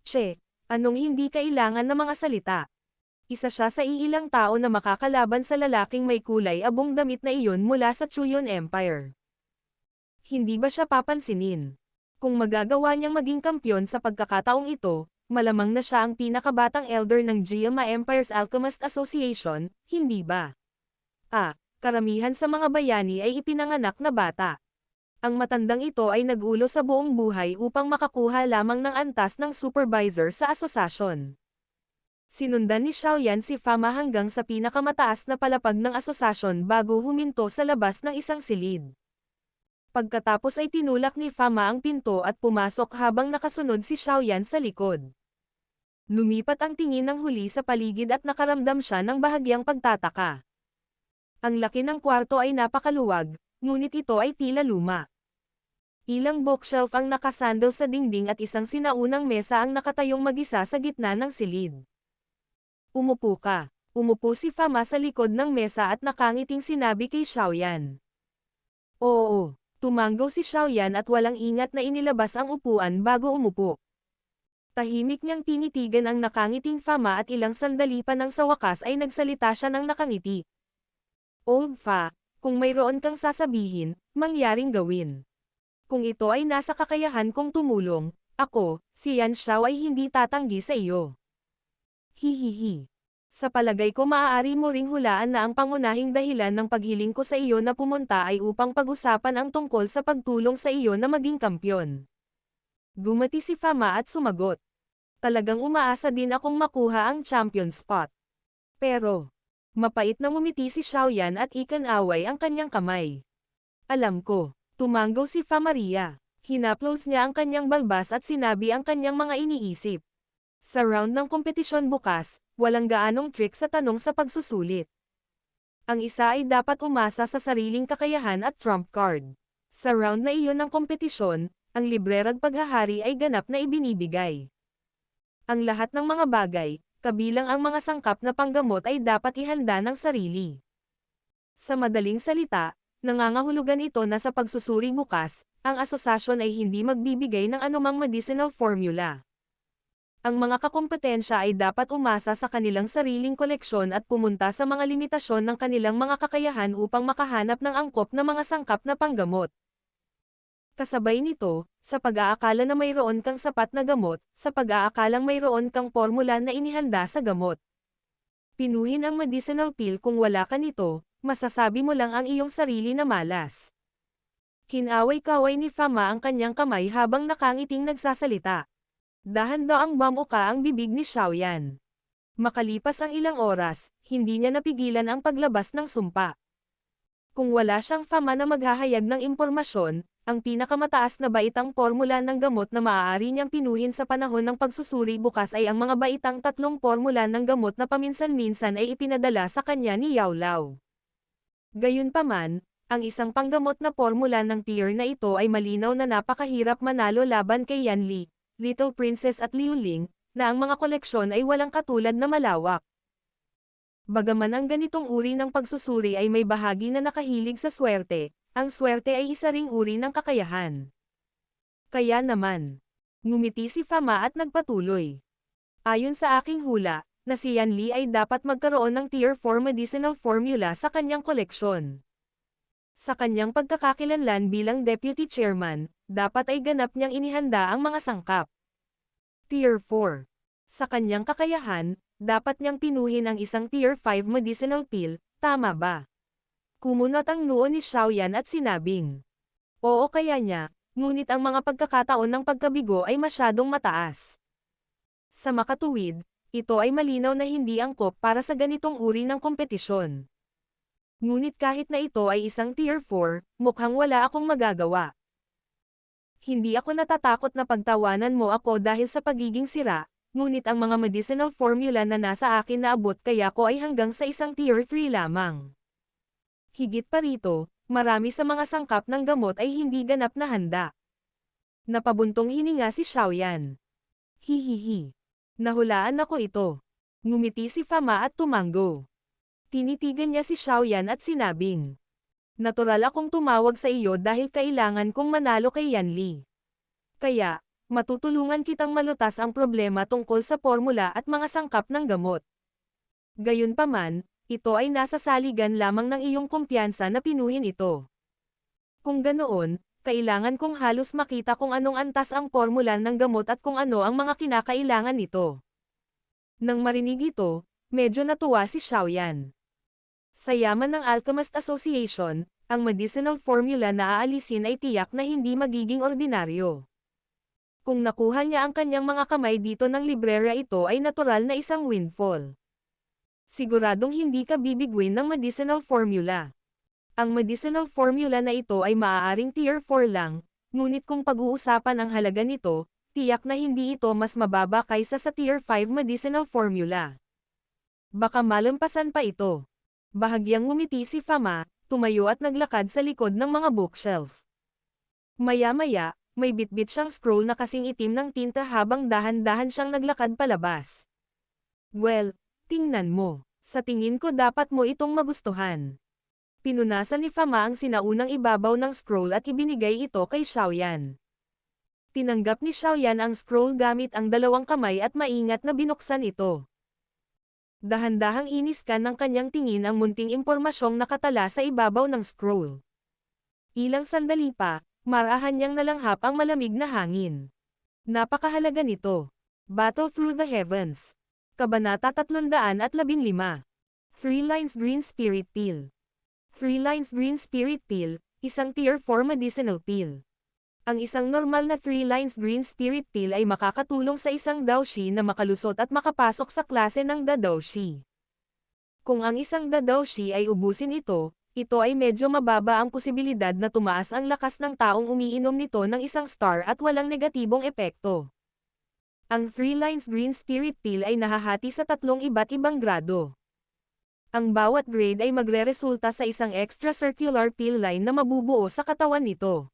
S1: Che, anong hindi kailangan ng mga salita? Isa siya sa iilang tao na makakalaban sa lalaking may kulay abong damit na iyon mula sa Chuyon Empire. Hindi ba siya papansinin? Kung magagawa niyang maging kampyon sa pagkakataong ito, malamang na siya ang pinakabatang elder ng Jiama Empire's Alchemist Association, hindi ba? Karamihan sa mga bayani ay ipinanganak na bata. Ang matandang ito ay nag-ulo sa buong buhay upang makakuha lamang ng antas ng supervisor sa asosasyon. Sinundan ni Xiaoyan si Fama hanggang sa pinakamataas na palapag ng asosasyon bago huminto sa labas ng isang silid. Pagkatapos ay tinulak ni Fama ang pinto at pumasok habang nakasunod si Xiaoyan sa likod. Lumipat ang tingin ng huli sa paligid at nakaramdam siya ng bahagyang pagtataka. Ang laki ng kwarto ay napakaluwag, ngunit ito ay tila luma. Ilang bookshelf ang nakasandal sa dingding at isang sinaunang mesa ang nakatayong mag-isa sa gitna ng silid. Umupo ka. Umupo si Fama sa likod ng mesa at nakangiting sinabi kay Xiaoyan. Oo, tumanggo si Xiaoyan at walang ingat na inilabas ang upuan bago umupo. Tahimik niyang tinitigan ang nakangiting Fama at ilang sandali pa nang sa wakas ay nagsalita siya ng nakangiti. Old Fa, kung mayroon kang sasabihin, mangyaring gawin. Kung ito ay nasa kakayahan kong tumulong, ako, si Yan Xiao ay hindi tatanggi sa iyo. Hihihi. Sa palagay ko maaari mo ring hulaan na ang pangunahing dahilan ng paghiling ko sa iyo na pumunta ay upang pag-usapan ang tungkol sa pagtulong sa iyo na maging kampyon. Gumati si Fama at sumagot. Talagang umaasa din akong makuha ang champion spot. Pero, mapait na ngumiti si Xiaoyan at ikan-away ang kanyang kamay. Alam ko, tumanggo si Fa Maria. Hinaplos niya ang kanyang balbas at sinabi ang kanyang mga iniisip. Sa round ng kompetisyon bukas, walang gaanong trick sa tanong sa pagsusulit. Ang isa ay dapat umasa sa sariling kakayahan at trump card. Sa round na iyon ng kompetisyon, ang librerag paghahari ay ganap na ibinibigay. Ang lahat ng mga bagay, kabilang ang mga sangkap na panggamot ay dapat ihanda ng sarili. Sa madaling salita, nangangahulugan ito na sa pagsusuri bukas, ang asosasyon ay hindi magbibigay ng anumang medicinal formula. Ang mga kakompetensya ay dapat umasa sa kanilang sariling koleksyon at pumunta sa mga limitasyon ng kanilang mga kakayahan upang makahanap ng angkop na mga sangkap na panggamot. Kasabay nito, sa pag-aakala na mayroon kang sapat na gamot, sa pag-aakalang mayroon kang formula na inihanda sa gamot. Pinuhin ang medicinal pill kung wala ka nito, masasabi mo lang ang iyong sarili na malas. Kinaway-kaway ni Fama ang kanyang kamay habang nakangiting nagsasalita. Dahan-daang bamuka ang bibig ni Xiaoyan. Makalipas ang ilang oras, hindi niya napigilan ang paglabas ng sumpa. Kung wala siyang Fama na maghahayag ng impormasyon, ang pinakamataas na baitang formula ng gamot na maaari niyang pinuhin sa panahon ng pagsusuri bukas ay ang mga baitang 3 formula ng gamot na paminsan-minsan ay ipinadala sa kanya ni Yao Lao. Gayunpaman, ang isang panggamot na formula ng tier na ito ay malinaw na napakahirap manalo laban kay Yan Li, Little Princess at Liu Ling, na ang mga koleksyon ay walang katulad na malawak. Bagaman ang ganitong uri ng pagsusuri ay may bahagi na nakahilig sa swerte, ang swerte ay isa ring uri ng kakayahan. Kaya naman, ngumiti si Fama at nagpatuloy. Ayon sa aking hula, na si Yan Li ay dapat magkaroon ng Tier 4 medicinal formula sa kanyang koleksyon. Sa kanyang pagkakakilanlan bilang Deputy Chairman, dapat ay ganap niyang inihanda ang mga sangkap. Tier 4. Sa kanyang kakayahan, dapat niyang pinuhin ang isang Tier 5 medicinal pill, tama ba? Kumunot ang noo ni Xiaoyan at sinabing. Oo kaya niya, ngunit ang mga pagkakataon ng pagkabigo ay masyadong mataas. Sa makatuwid, ito ay malinaw na hindi angkop para sa ganitong uri ng kompetisyon. Ngunit kahit na ito ay isang Tier 4, mukhang wala akong magagawa. Hindi ako natatakot na pagtawanan mo ako dahil sa pagiging sira, ngunit ang mga medicinal formula na nasa akin na abot kaya ko ay hanggang sa isang Tier 3 lamang. Higit pa rito, marami sa mga sangkap ng gamot ay hindi ganap na handa. Napabuntong hininga si Xiaoyan. Hihihi. Nahulaan ako ito. Ngumiti si Fama at tumanggo. Tinitigan niya si Xiaoyan at sinabing, natural akong tumawag sa iyo dahil kailangan kong manalo kay Yanli. Kaya, matutulungan kitang malutas ang problema tungkol sa formula at mga sangkap ng gamot. Gayunpaman, ito ay nasa saligan lamang ng iyong kumpiyansa na pinuhin ito. Kung ganoon, kailangan kong halos makita kung anong antas ang formula ng gamot at kung ano ang mga kinakailangan nito. Nang marinig ito, medyo natuwa si Xiaoyan. Sa yaman ng Alchemist Association, ang medicinal formula na aalisin ay tiyak na hindi magiging ordinaryo. Kung nakuha niya ang kanyang mga kamay dito ng librerya, ito ay natural na isang windfall. Siguradong hindi ka bibigwin ng medicinal formula. Ang medicinal formula na ito ay maaaring tier 4 lang, ngunit kung pag-uusapan ang halaga nito, tiyak na hindi ito mas mababa kaysa sa tier 5 medicinal formula. Baka malampasan pa ito. Bahagyang ngumiti si Fama, tumayo at naglakad sa likod ng mga bookshelf. Maya-maya, may bitbit siyang scroll na kasing itim ng tinta habang dahan-dahan siyang naglakad palabas. Well, tingnan mo. Sa tingin ko dapat mo itong magustuhan. Pinunasan ni Fama ang sinaunang ibabaw ng scroll at ibinigay ito kay Xiaoyan. Tinanggap ni Xiaoyan ang scroll gamit ang dalawang kamay at maingat na binuksan ito. Dahan-dahang iniskan ng kanyang tingin ang munting impormasyong nakatala sa ibabaw ng scroll. Ilang sandali pa, marahan niyang nalanghap ang malamig na hangin. Napakahalaga nito. Battle Through the Heavens. Kabanata 315. 3 Lines Green Spirit Pill. 3 Lines Green Spirit Pill, isang tier 4 medicinal pill. Ang isang normal na 3 Lines Green Spirit Pill ay makakatulong sa isang Daoshi na makalusot at makapasok sa klase ng Dadoshi. Kung ang isang Dadoshi ay ubusin ito ay medyo mababa ang posibilidad na tumaas ang lakas ng taong umiinom nito ng isang star at walang negatibong epekto. Ang 3 Lines Green Spirit Pill ay nahahati sa 3 iba't ibang grado. Ang bawat grade ay magreresulta sa isang extracircular pill line na mabubuo sa katawan nito.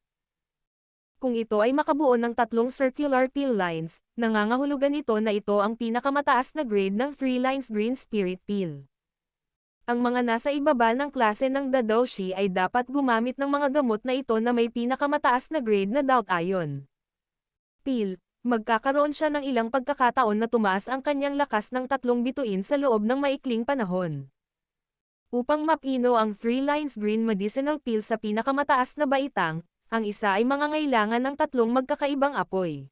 S1: Kung ito ay makabuo ng 3 circular pill lines, nangangahulugan ito na ito ang pinakamataas na grade ng 3 Lines Green Spirit Pill. Ang mga nasa ibaba ng klase ng Dadoshi ay dapat gumamit ng mga gamot na ito na may pinakamataas na grade na Doubt Ion Pill. Magkakaroon siya ng ilang pagkakataon na tumaas ang kanyang lakas ng 3 bituin sa loob ng maikling panahon. Upang mapino ang 3 Lines Green Medicinal Pill sa pinakamataas na baitang, ang isa ay mangangailangan ng 3 magkakaibang apoy.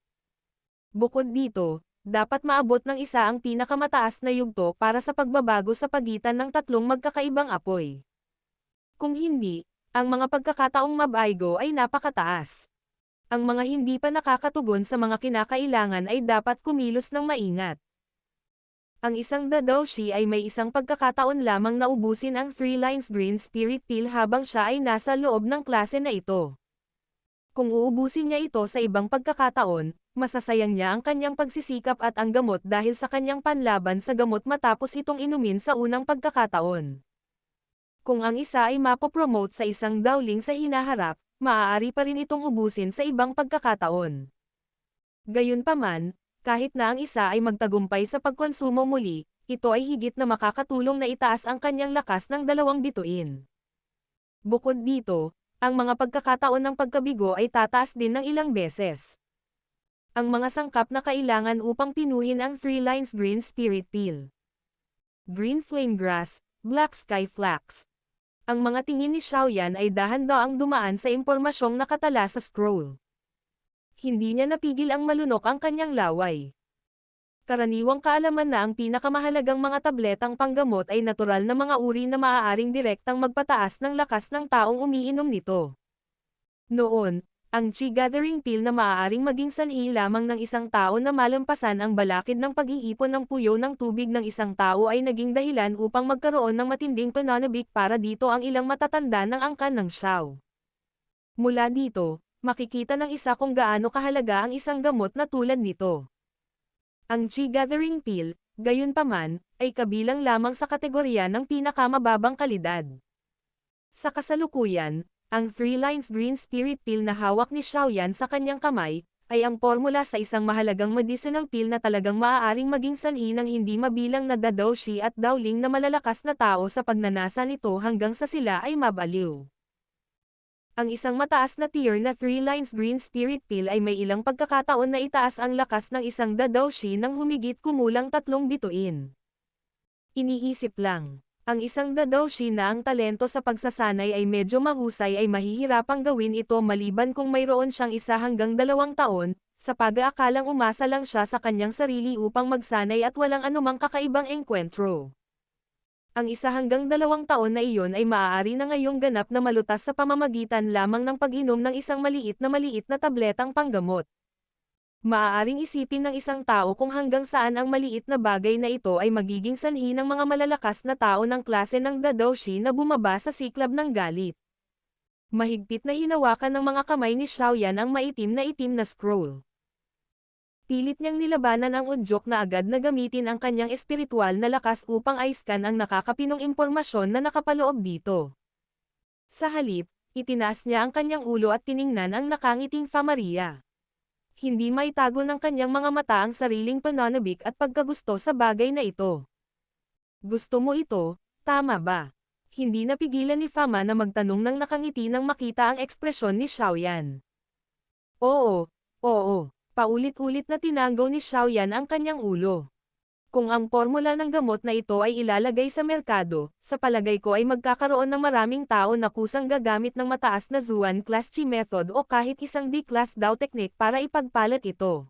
S1: Bukod dito, dapat maabot ng isa ang pinakamataas na yugto para sa pagbabago sa pagitan ng 3 magkakaibang apoy. Kung hindi, ang mga pagkakataong mabaygo ay napakataas. Ang mga hindi pa nakakatugon sa mga kinakailangan ay dapat kumilos ng maingat. Ang isang Dadoshi ay may isang pagkakataon lamang na ubusin ang 3 Lines Green Spirit Pill habang siya ay nasa loob ng klase na ito. Kung uubusin niya ito sa ibang pagkakataon, masasayang niya ang kanyang pagsisikap at ang gamot dahil sa kanyang panlaban sa gamot matapos itong inumin sa unang pagkakataon. Kung ang isa ay mapopromote sa isang dowling sa hinaharap, maaari pa rin itong ubusin sa ibang pagkakataon. Gayunpaman, kahit na ang isa ay magtagumpay sa pagkonsumo muli, ito ay higit na makakatulong na itaas ang kanyang lakas ng 2 bituin. Bukod dito, ang mga pagkakataon ng pagkabigo ay tataas din ng ilang beses. Ang mga sangkap na kailangan upang pinuhin ang 3 Lines Green Spirit Pill. Green Flame Grass, Black Sky Flax. Ang mga tingin ni Xiaoyan ay dahan-daang dumaan sa impormasyong nakatala sa scroll. Hindi niya napigil ang malunok ang kanyang laway. Karaniwang kaalaman na ang pinakamahalagang mga tabletang panggamot ay natural na mga uri na maaaring direktang magpataas ng lakas ng taong umiinom nito. Noon, ang Chi Gathering Pill na maaaring maging sanhi lamang ng isang tao na malampasan ang balakid ng pag-iipon ng puyo ng tubig ng isang tao ay naging dahilan upang magkaroon ng matinding pananabik para dito ang ilang matatanda ng angkan ng Xiao. Mula dito, makikita ng isa kung gaano kahalaga ang isang gamot na tulad nito. Ang Chi Gathering Pill, gayunpaman, ay kabilang lamang sa kategorya ng pinakamababang kalidad. Sa kasalukuyan, ang 3 Lines Green Spirit Pill na hawak ni Xiaoyan sa kanyang kamay, ay ang formula sa isang mahalagang medicinal pill na talagang maaaring maging sanhi ng hindi mabilang na dadoshi at dowling na malalakas na tao sa pagnanasa nito hanggang sa sila ay mabaliw. Ang isang mataas na tier na 3 lines green spirit pill ay may ilang pagkakataon na itaas ang lakas ng isang dadoshi ng humigit kumulang 3 bituin. Iniisip lang. Ang isang dadoshi na ang talento sa pagsasanay ay medyo mahusay ay mahihirapang gawin ito maliban kung mayroon siyang 1 hanggang 2 taon, sa pag-aakalang umasa lang siya sa kanyang sarili upang magsanay at walang anumang kakaibang engkwentro. Ang 1 hanggang 2 taon na iyon ay maaari na ngayong ganap na malutas sa pamamagitan lamang ng pag-inom ng isang maliit na tabletang panggamot. Maaaring isipin ng isang tao kung hanggang saan ang maliit na bagay na ito ay magiging sanhi ng mga malalakas na tao ng klase ng dadoshi na bumaba sa siklab ng galit. Mahigpit na hinawakan ng mga kamay ni Xiaoyan ang maitim na scroll. Pilit niyang nilabanan ang udyok na agad na gamitin ang kanyang espiritual na lakas upang aiskan ang nakakapinong impormasyon na nakapaloob dito. Sa halip, itinaas niya ang kanyang ulo at tiningnan ang nakangiting Famaria. Hindi maitago ng kanyang mga mata ang sariling pananabik at pagkagusto sa bagay na ito. Gusto mo ito, tama ba? Hindi napigilan ni Fama na magtanong nang nakangiti nang makita ang ekspresyon ni Xiaoyan. Oo, oo, paulit-ulit na tinanggaw ni Xiaoyan ang kanyang ulo. Kung ang formula ng gamot na ito ay ilalagay sa merkado, sa palagay ko ay magkakaroon ng maraming tao na kusang gagamit ng mataas na Zuan Class Chi method o kahit isang D-Class Dao technique para ipagpalat ito.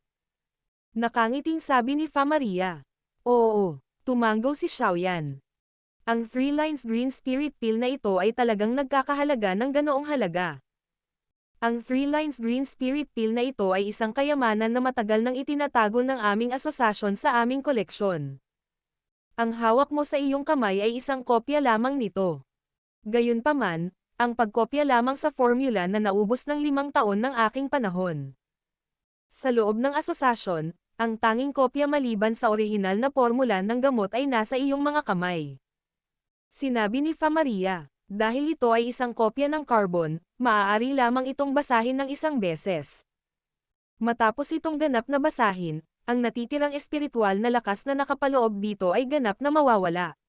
S1: Nakangiting sabi ni Famaria. Oo, tumanggaw si Xiaoyan. Ang 3 lines green spirit pill na ito ay talagang nagkakahalaga ng ganoong halaga. Ang 3 lines green spirit pill na ito ay isang kayamanan na matagal nang itinatago ng aming asosasyon sa aming koleksyon. Ang hawak mo sa iyong kamay ay isang kopya lamang nito. Gayunpaman, ang pagkopya lamang sa formula na naubos ng 5 taon ng aking panahon. Sa loob ng asosasyon, ang tanging kopya maliban sa orihinal na formula ng gamot ay nasa iyong mga kamay. Sinabi ni Famaria. Dahil ito ay isang kopya ng carbon, maaari lamang itong basahin ng 1 beses. Matapos itong ganap na basahin, ang natitirang espiritual na lakas na nakapaloob dito ay ganap na mawawala.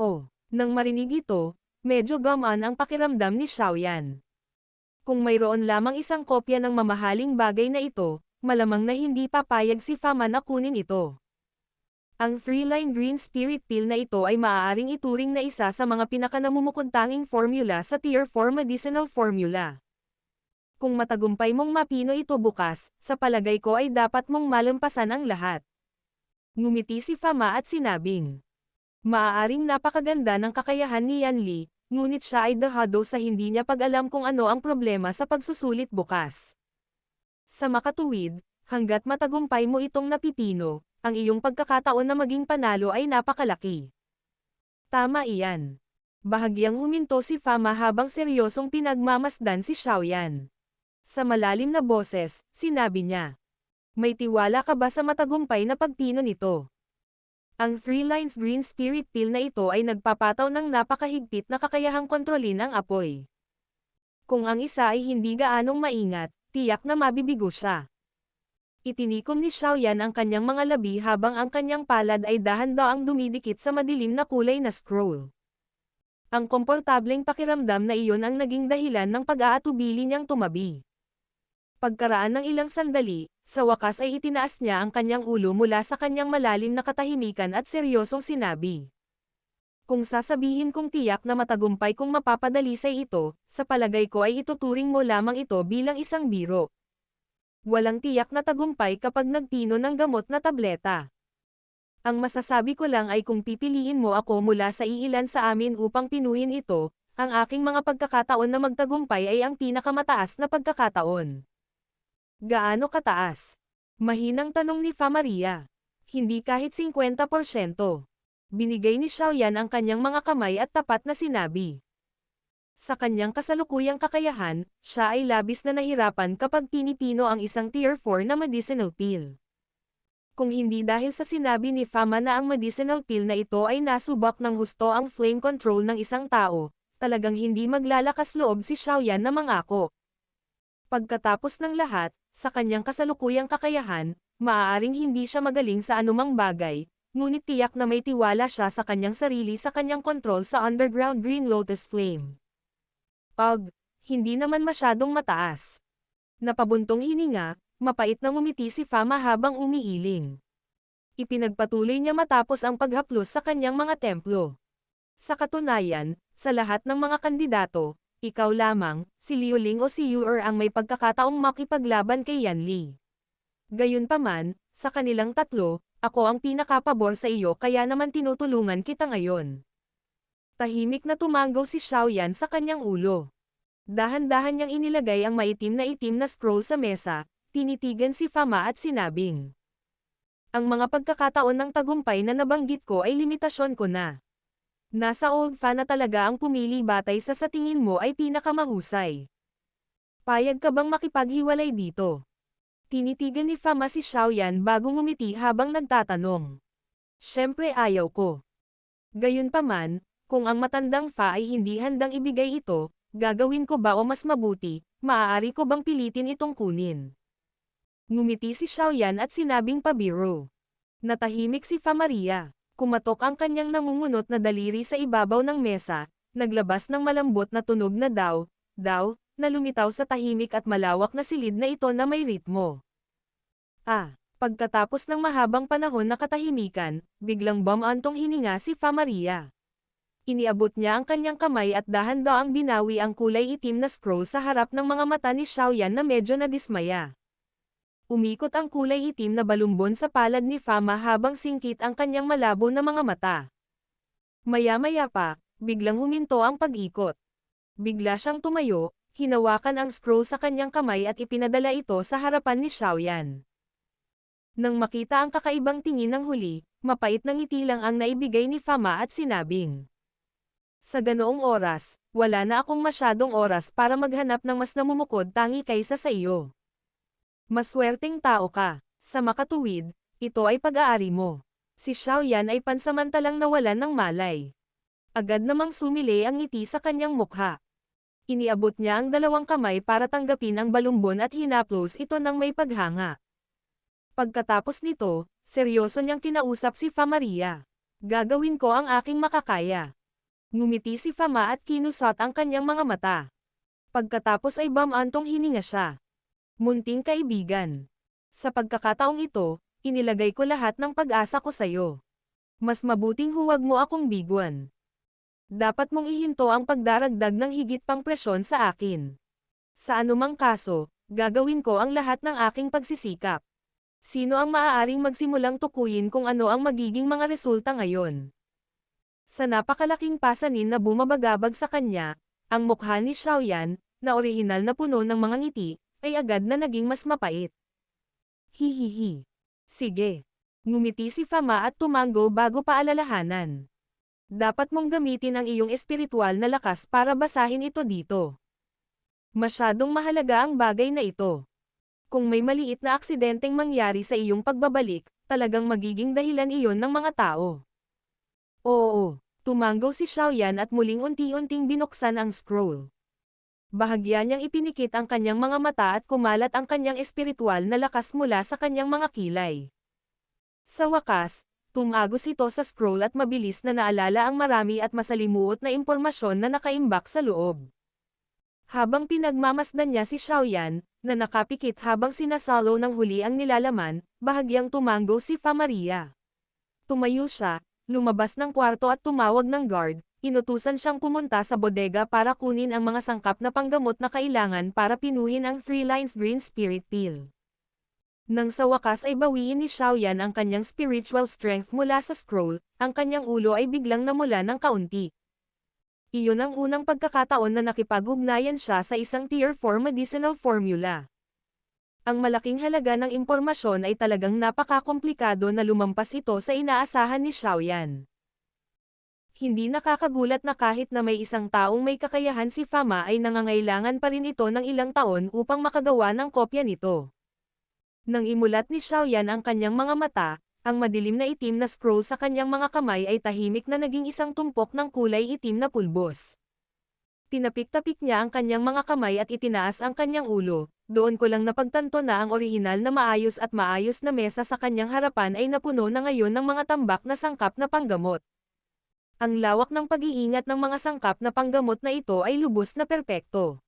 S1: Oh, nang marinig ito, medyo gumaan ang pakiramdam ni Xiaoyan. Kung mayroon lamang 1 kopya ng mamahaling bagay na ito, malamang na hindi papayag si Fama na kunin ito. Ang 3-line green spirit pill na ito ay maaaring ituring na isa sa mga pinakanamumukuntanging formula sa Tier 4 medicinal formula. Kung matagumpay mong mapino ito bukas, sa palagay ko ay dapat mong malampasan ang lahat. Ngumiti si Fama at sinabing, maaaring napakaganda ng kakayahan ni Yan Li, ngunit siya ay dahado sa hindi niya pag-alam kung ano ang problema sa pagsusulit bukas. Sa makatuwid, hanggat matagumpay mo itong napipino, ang iyong pagkakataon na maging panalo ay napakalaki. Tama iyan. Bahagyang huminto si Fama habang seryosong pinagmamasdan si Xiaoyan. Sa malalim na boses, sinabi niya. May tiwala ka ba sa matagumpay na pagpino nito? Ang 3 lines green spirit pill na ito ay nagpapataw ng napakahigpit na kakayahang kontrolin ang apoy. Kung ang isa ay hindi gaanong maingat, tiyak na mabibigo siya. Itinikom ni Xiaoyan ang kanyang mga labi habang ang kanyang palad ay dahan-daang dumidikit sa madilim na kulay na scroll. Ang komportableng pakiramdam na iyon ang naging dahilan ng pag-aatubili niyang tumabi. Pagkaraan ng ilang sandali, sa wakas ay itinaas niya ang kanyang ulo mula sa kanyang malalim na katahimikan at seryosong sinabi. Kung sasabihin kong tiyak na matagumpay kung mapapadalisay ito, sa palagay ko ay ituturing mo lamang ito bilang isang biro. Walang tiyak na tagumpay kapag nagpino ng gamot na tableta. Ang masasabi ko lang ay kung pipiliin mo ako mula sa iilan sa amin upang pinuhin ito, ang aking mga pagkakataon na magtagumpay ay ang pinakamataas na pagkakataon. Gaano kataas? Mahinang tanong ni Famaria. Hindi kahit 50%. Binigay ni Xiaoyan ang kanyang mga kamay at tapat na sinabi. Sa kanyang kasalukuyang kakayahan, siya ay labis na nahirapan kapag pinipino ang isang Tier 4 na medicinal pill. Kung hindi dahil sa sinabi ni Fama na ang medicinal pill na ito ay nasubak ng husto ang flame control ng isang tao, talagang hindi maglalakas loob si Xiaoyan na mangako. Pagkatapos ng lahat, Sa kanyang kasalukuyang kakayahan, maaaring hindi siya magaling sa anumang bagay, ngunit tiyak na may tiwala siya sa kanyang sarili sa kanyang kontrol sa underground Green Lotus Flame. Hindi naman masyadong mataas. Napabuntong hininga, mapait na ngumiti si Fama habang umiiling. Ipinagpatuloy niya matapos ang paghaplos sa kanyang mga templo. Sa katunayan, sa lahat ng mga kandidato, ikaw lamang, si Liuling o si Yuer ang may pagkakataong makipaglaban kay Yan Li. Gayunpaman, sa kanilang tatlo, ako ang pinakapabor sa iyo kaya naman tinutulungan kita ngayon. Tahimik na tumango si Xiaoyan sa kanyang ulo. Dahan-dahan niyang inilagay ang maitim na scroll sa mesa, tinitigan si Fama at sinabing, ang mga pagkakataon ng tagumpay na nabanggit ko ay limitasyon ko na. Nasa Old Fa na talaga ang pumili batay sa tingin mo ay pinakamahusay. Payag ka bang makipaghiwalay dito? Tinitigan ni Fama si Xiaoyan bago ngumiti habang nagtatanong. Siyempre ayaw ko. Gayunpaman, kung ang matandang Fa ay hindi handang ibigay ito, gagawin ko ba o mas mabuti, maaari ko bang pilitin itong kunin? Ngumiti si Xiaoyan at sinabing pabiro. Natahimik si Fa Maria. Kumatok ang kanyang nangungunot na daliri sa ibabaw ng mesa, naglabas ng malambot na tunog na daw, na lumitaw sa tahimik at malawak na silid na ito na may ritmo. Pagkatapos ng mahabang panahon na katahimikan, biglang bumantong hininga si Fa Maria. Iniabot niya ang kanyang kamay at dahan-daang binawi ang kulay itim na scroll sa harap ng mga mata ni Xiaoyan na medyo nadismaya. Umikot ang kulay itim na balumbon sa palad ni Fama habang singkit ang kanyang malabo na mga mata. Maya-maya pa, biglang huminto ang pag-ikot. Bigla siyang tumayo, hinawakan ang scroll sa kanyang kamay at ipinadala ito sa harapan ni Xiaoyan. Nang makita ang kakaibang tingin ng huli, mapait na ngiti lang ang naibigay ni Fama at sinabing, sa ganoong oras, wala na akong masyadong oras para maghanap ng mas namumukod tangi kaysa sa iyo. Maswerteng tao ka. Sa makatuwid, ito ay pag-aari mo. Si Xiaoyan ay pansamantalang nawalan ng malay. Agad namang sumili ang ngiti sa kanyang mukha. Iniabot niya ang dalawang kamay para tanggapin ang balumbon at hinaplos ito ng may paghanga. Pagkatapos nito, seryoso niyang kinausap si Fa Maria. Gagawin ko ang aking makakaya. Ngumiti si Fama at kinusot ang kanyang mga mata. Pagkatapos ay bumantong hininga siya. Munting kaibigan. Sa pagkakataong ito, inilagay ko lahat ng pag-asa ko sa'yo. Mas mabuting huwag mo akong biguan. Dapat mong ihinto ang pagdaragdag ng higit pang presyon sa akin. Sa anumang kaso, gagawin ko ang lahat ng aking pagsisikap. Sino ang maaaring magsimulang tukuyin kung ano ang magiging mga resulta ngayon? Sa napakalaking pasanin na bumabagabag sa kanya, ang mukha ni Xiaoyan, na orihinal na puno ng mga ngiti, ay agad na naging mas mapait. Hihihi. Sige. Ngumiti si Fama at tumango bago paalalahanan. Dapat mong gamitin ang iyong espiritual na lakas para basahin ito dito. Masyadong mahalaga ang bagay na ito. Kung may maliit na aksidenteng mangyari sa iyong pagbabalik, talagang magiging dahilan iyon ng mga tao. Oo, tumango si Xiaoyan at muling unti-unting binuksan ang scroll. Bahagya niyang ipinikit ang kanyang mga mata at kumalat ang kanyang espiritual na lakas mula sa kanyang mga kilay. Sa wakas, tumagos ito sa scroll at mabilis na naalala ang marami at masalimuot na impormasyon na nakaimbak sa loob. Habang pinagmamasdan niya si Xiaoyan, na nakapikit habang sinasalo ng huli ang nilalaman, bahagyang tumango si Fa Maria. Tumayo siya, lumabas ng kwarto at tumawag ng guard. Inutusan siyang pumunta sa bodega para kunin ang mga sangkap na panggamot na kailangan para pinuhin ang 3 lines Green Spirit Pill. Nang sa wakas ay bawiin ni Xiaoyan ang kanyang spiritual strength mula sa scroll, ang kanyang ulo ay biglang namula ng kaunti. Iyon ang unang pagkakataon na nakipag-ugnayan siya sa isang Tier 4 medicinal formula. Ang malaking halaga ng impormasyon ay talagang napakakomplikado na lumampas ito sa inaasahan ni Xiaoyan. Hindi nakakagulat na kahit na may isang taong may kakayahan si Fama ay nangangailangan pa rin ito ng ilang taon upang makagawa ng kopya nito. Nang imulat ni Xiaoyan ang kanyang mga mata, ang madilim na itim na scroll sa kanyang mga kamay ay tahimik na naging isang tumpok ng kulay itim na pulbos. Tinapik-tapik niya ang kanyang mga kamay at itinaas ang kanyang ulo. Doon ko lang napagtanto na ang orihinal na maayos na mesa sa kanyang harapan ay napuno na ngayon ng mga tambak na sangkap na panggamot. Ang lawak ng pag-iingat ng mga sangkap na panggamot na ito ay lubos na perpekto.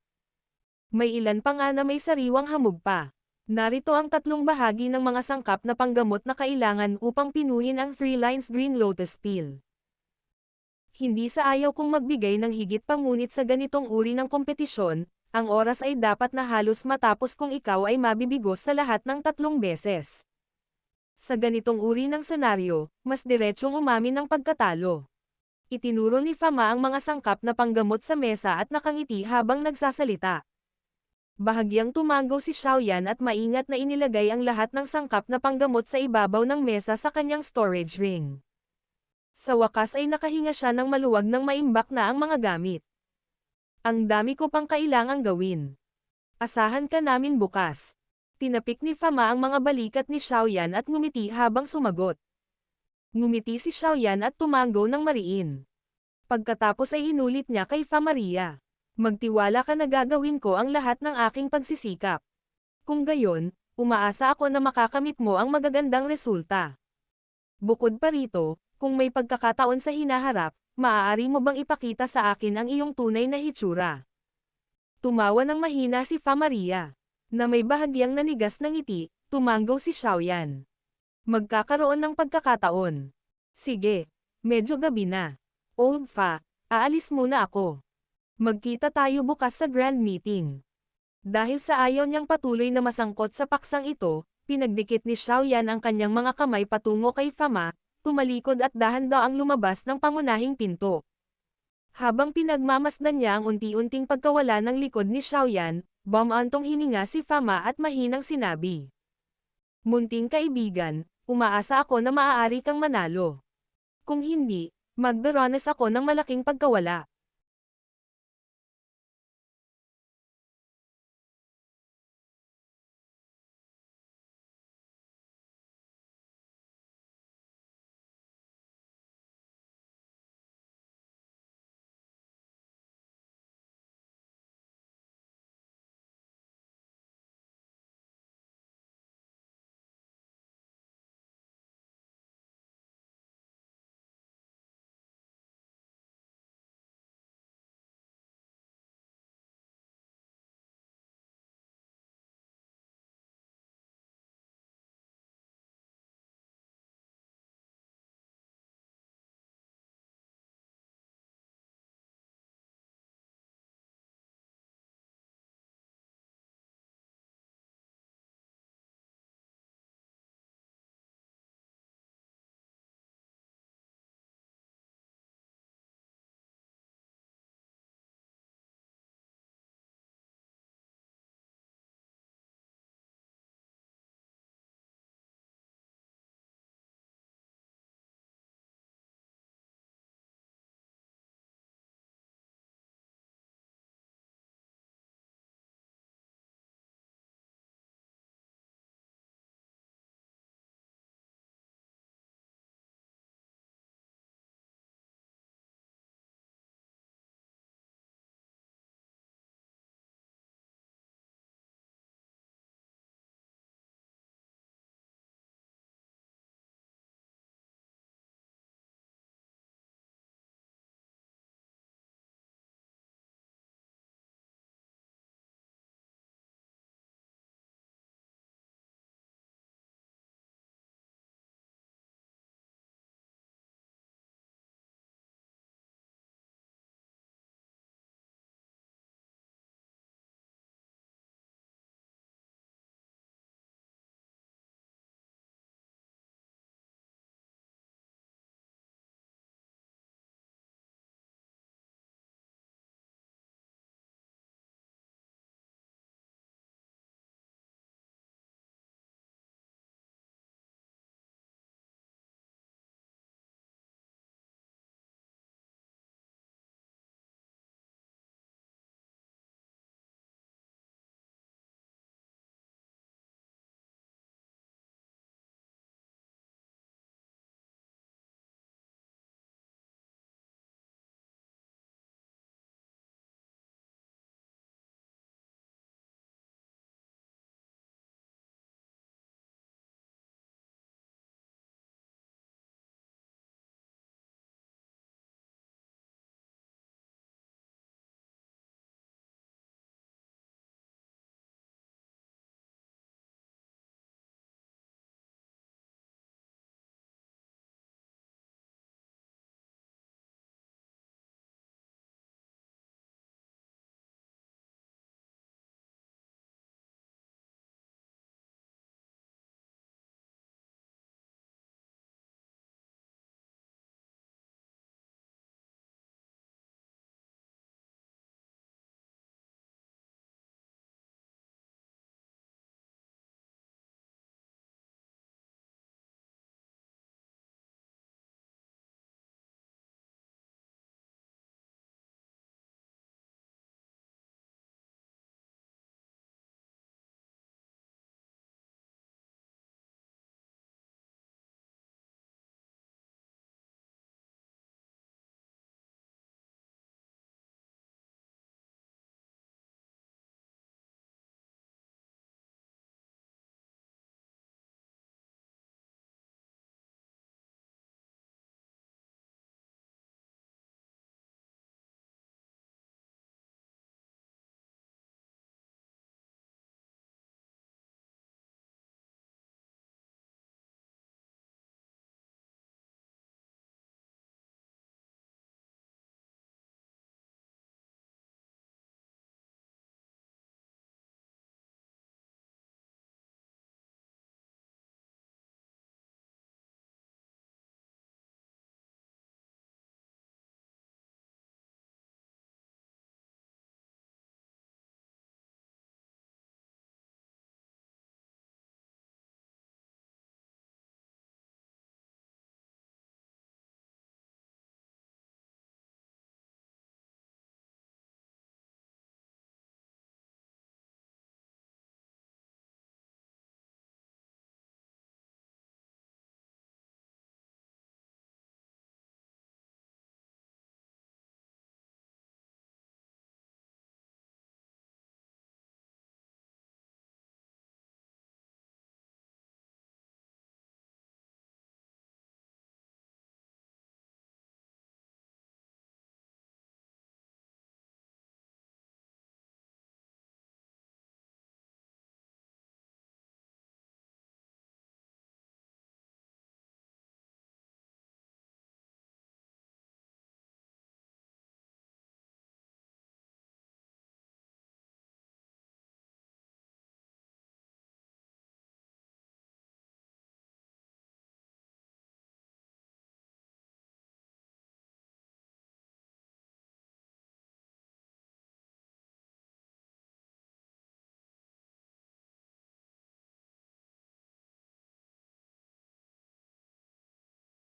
S1: May ilan pa nga na may sariwang hamog pa. Narito ang 3 bahagi ng mga sangkap na panggamot na kailangan upang pinuhin ang 3 lines Green Lotus Pill. Hindi sa ayaw kong magbigay ng higit pa ngunit sa ganitong uri ng kompetisyon, ang oras ay dapat na halos matapos kung ikaw ay mabibigos sa lahat ng 3 beses. Sa ganitong uri ng senaryo, mas diretsong umamin ng pagkatalo. Itinuro ni Fama ang mga sangkap na panggamot sa mesa at nakangiti habang nagsasalita. Bahagyang tumango si Xiaoyan at maingat na inilagay ang lahat ng sangkap na panggamot sa ibabaw ng mesa sa kanyang storage ring. Sa wakas ay nakahinga siya ng maluwag nang maimbak na ang mga gamit. Ang dami ko pang kailangang gawin. Asahan ka namin bukas. Tinapik ni Fama ang mga balikat ni Xiaoyan at ngumiti habang sumagot. Ngumiti si Xiaoyan at tumango ng mariin. Pagkatapos ay inulit niya kay Fa Maria. Magtiwala ka na gagawin ko ang lahat ng aking pagsisikap. Kung gayon, umaasa ako na makakamit mo ang magagandang resulta. Bukod pa rito, kung may pagkakataon sa hinaharap, maaari mo bang ipakita sa akin ang iyong tunay na hitsura? Tumawa ng mahina si Fa Maria. Na may bahagyang nanigas ng ngiti, tumango si Xiaoyan. Magkakaroon ng pagkakataon. Sige, medyo gabi na. Old Fa, aalis muna ako. Magkita tayo bukas sa grand meeting. Dahil sa ayaw niyang patuloy na masangkot sa paksang ito, pinagdikit ni Xiaoyan ang kanyang mga kamay patungo kay Fama, tumalikod at dahan-daang lumabas ng pangunahing pinto. Habang pinagmamasdan niya ang unti-unting pagkawala ng likod ni Xiaoyan, bumantong hininga si Fama at mahinang sinabi. Munting kaibigan, umaasa ako na maaari kang manalo. Kung hindi, magdaranas ako ng malaking pagkawala.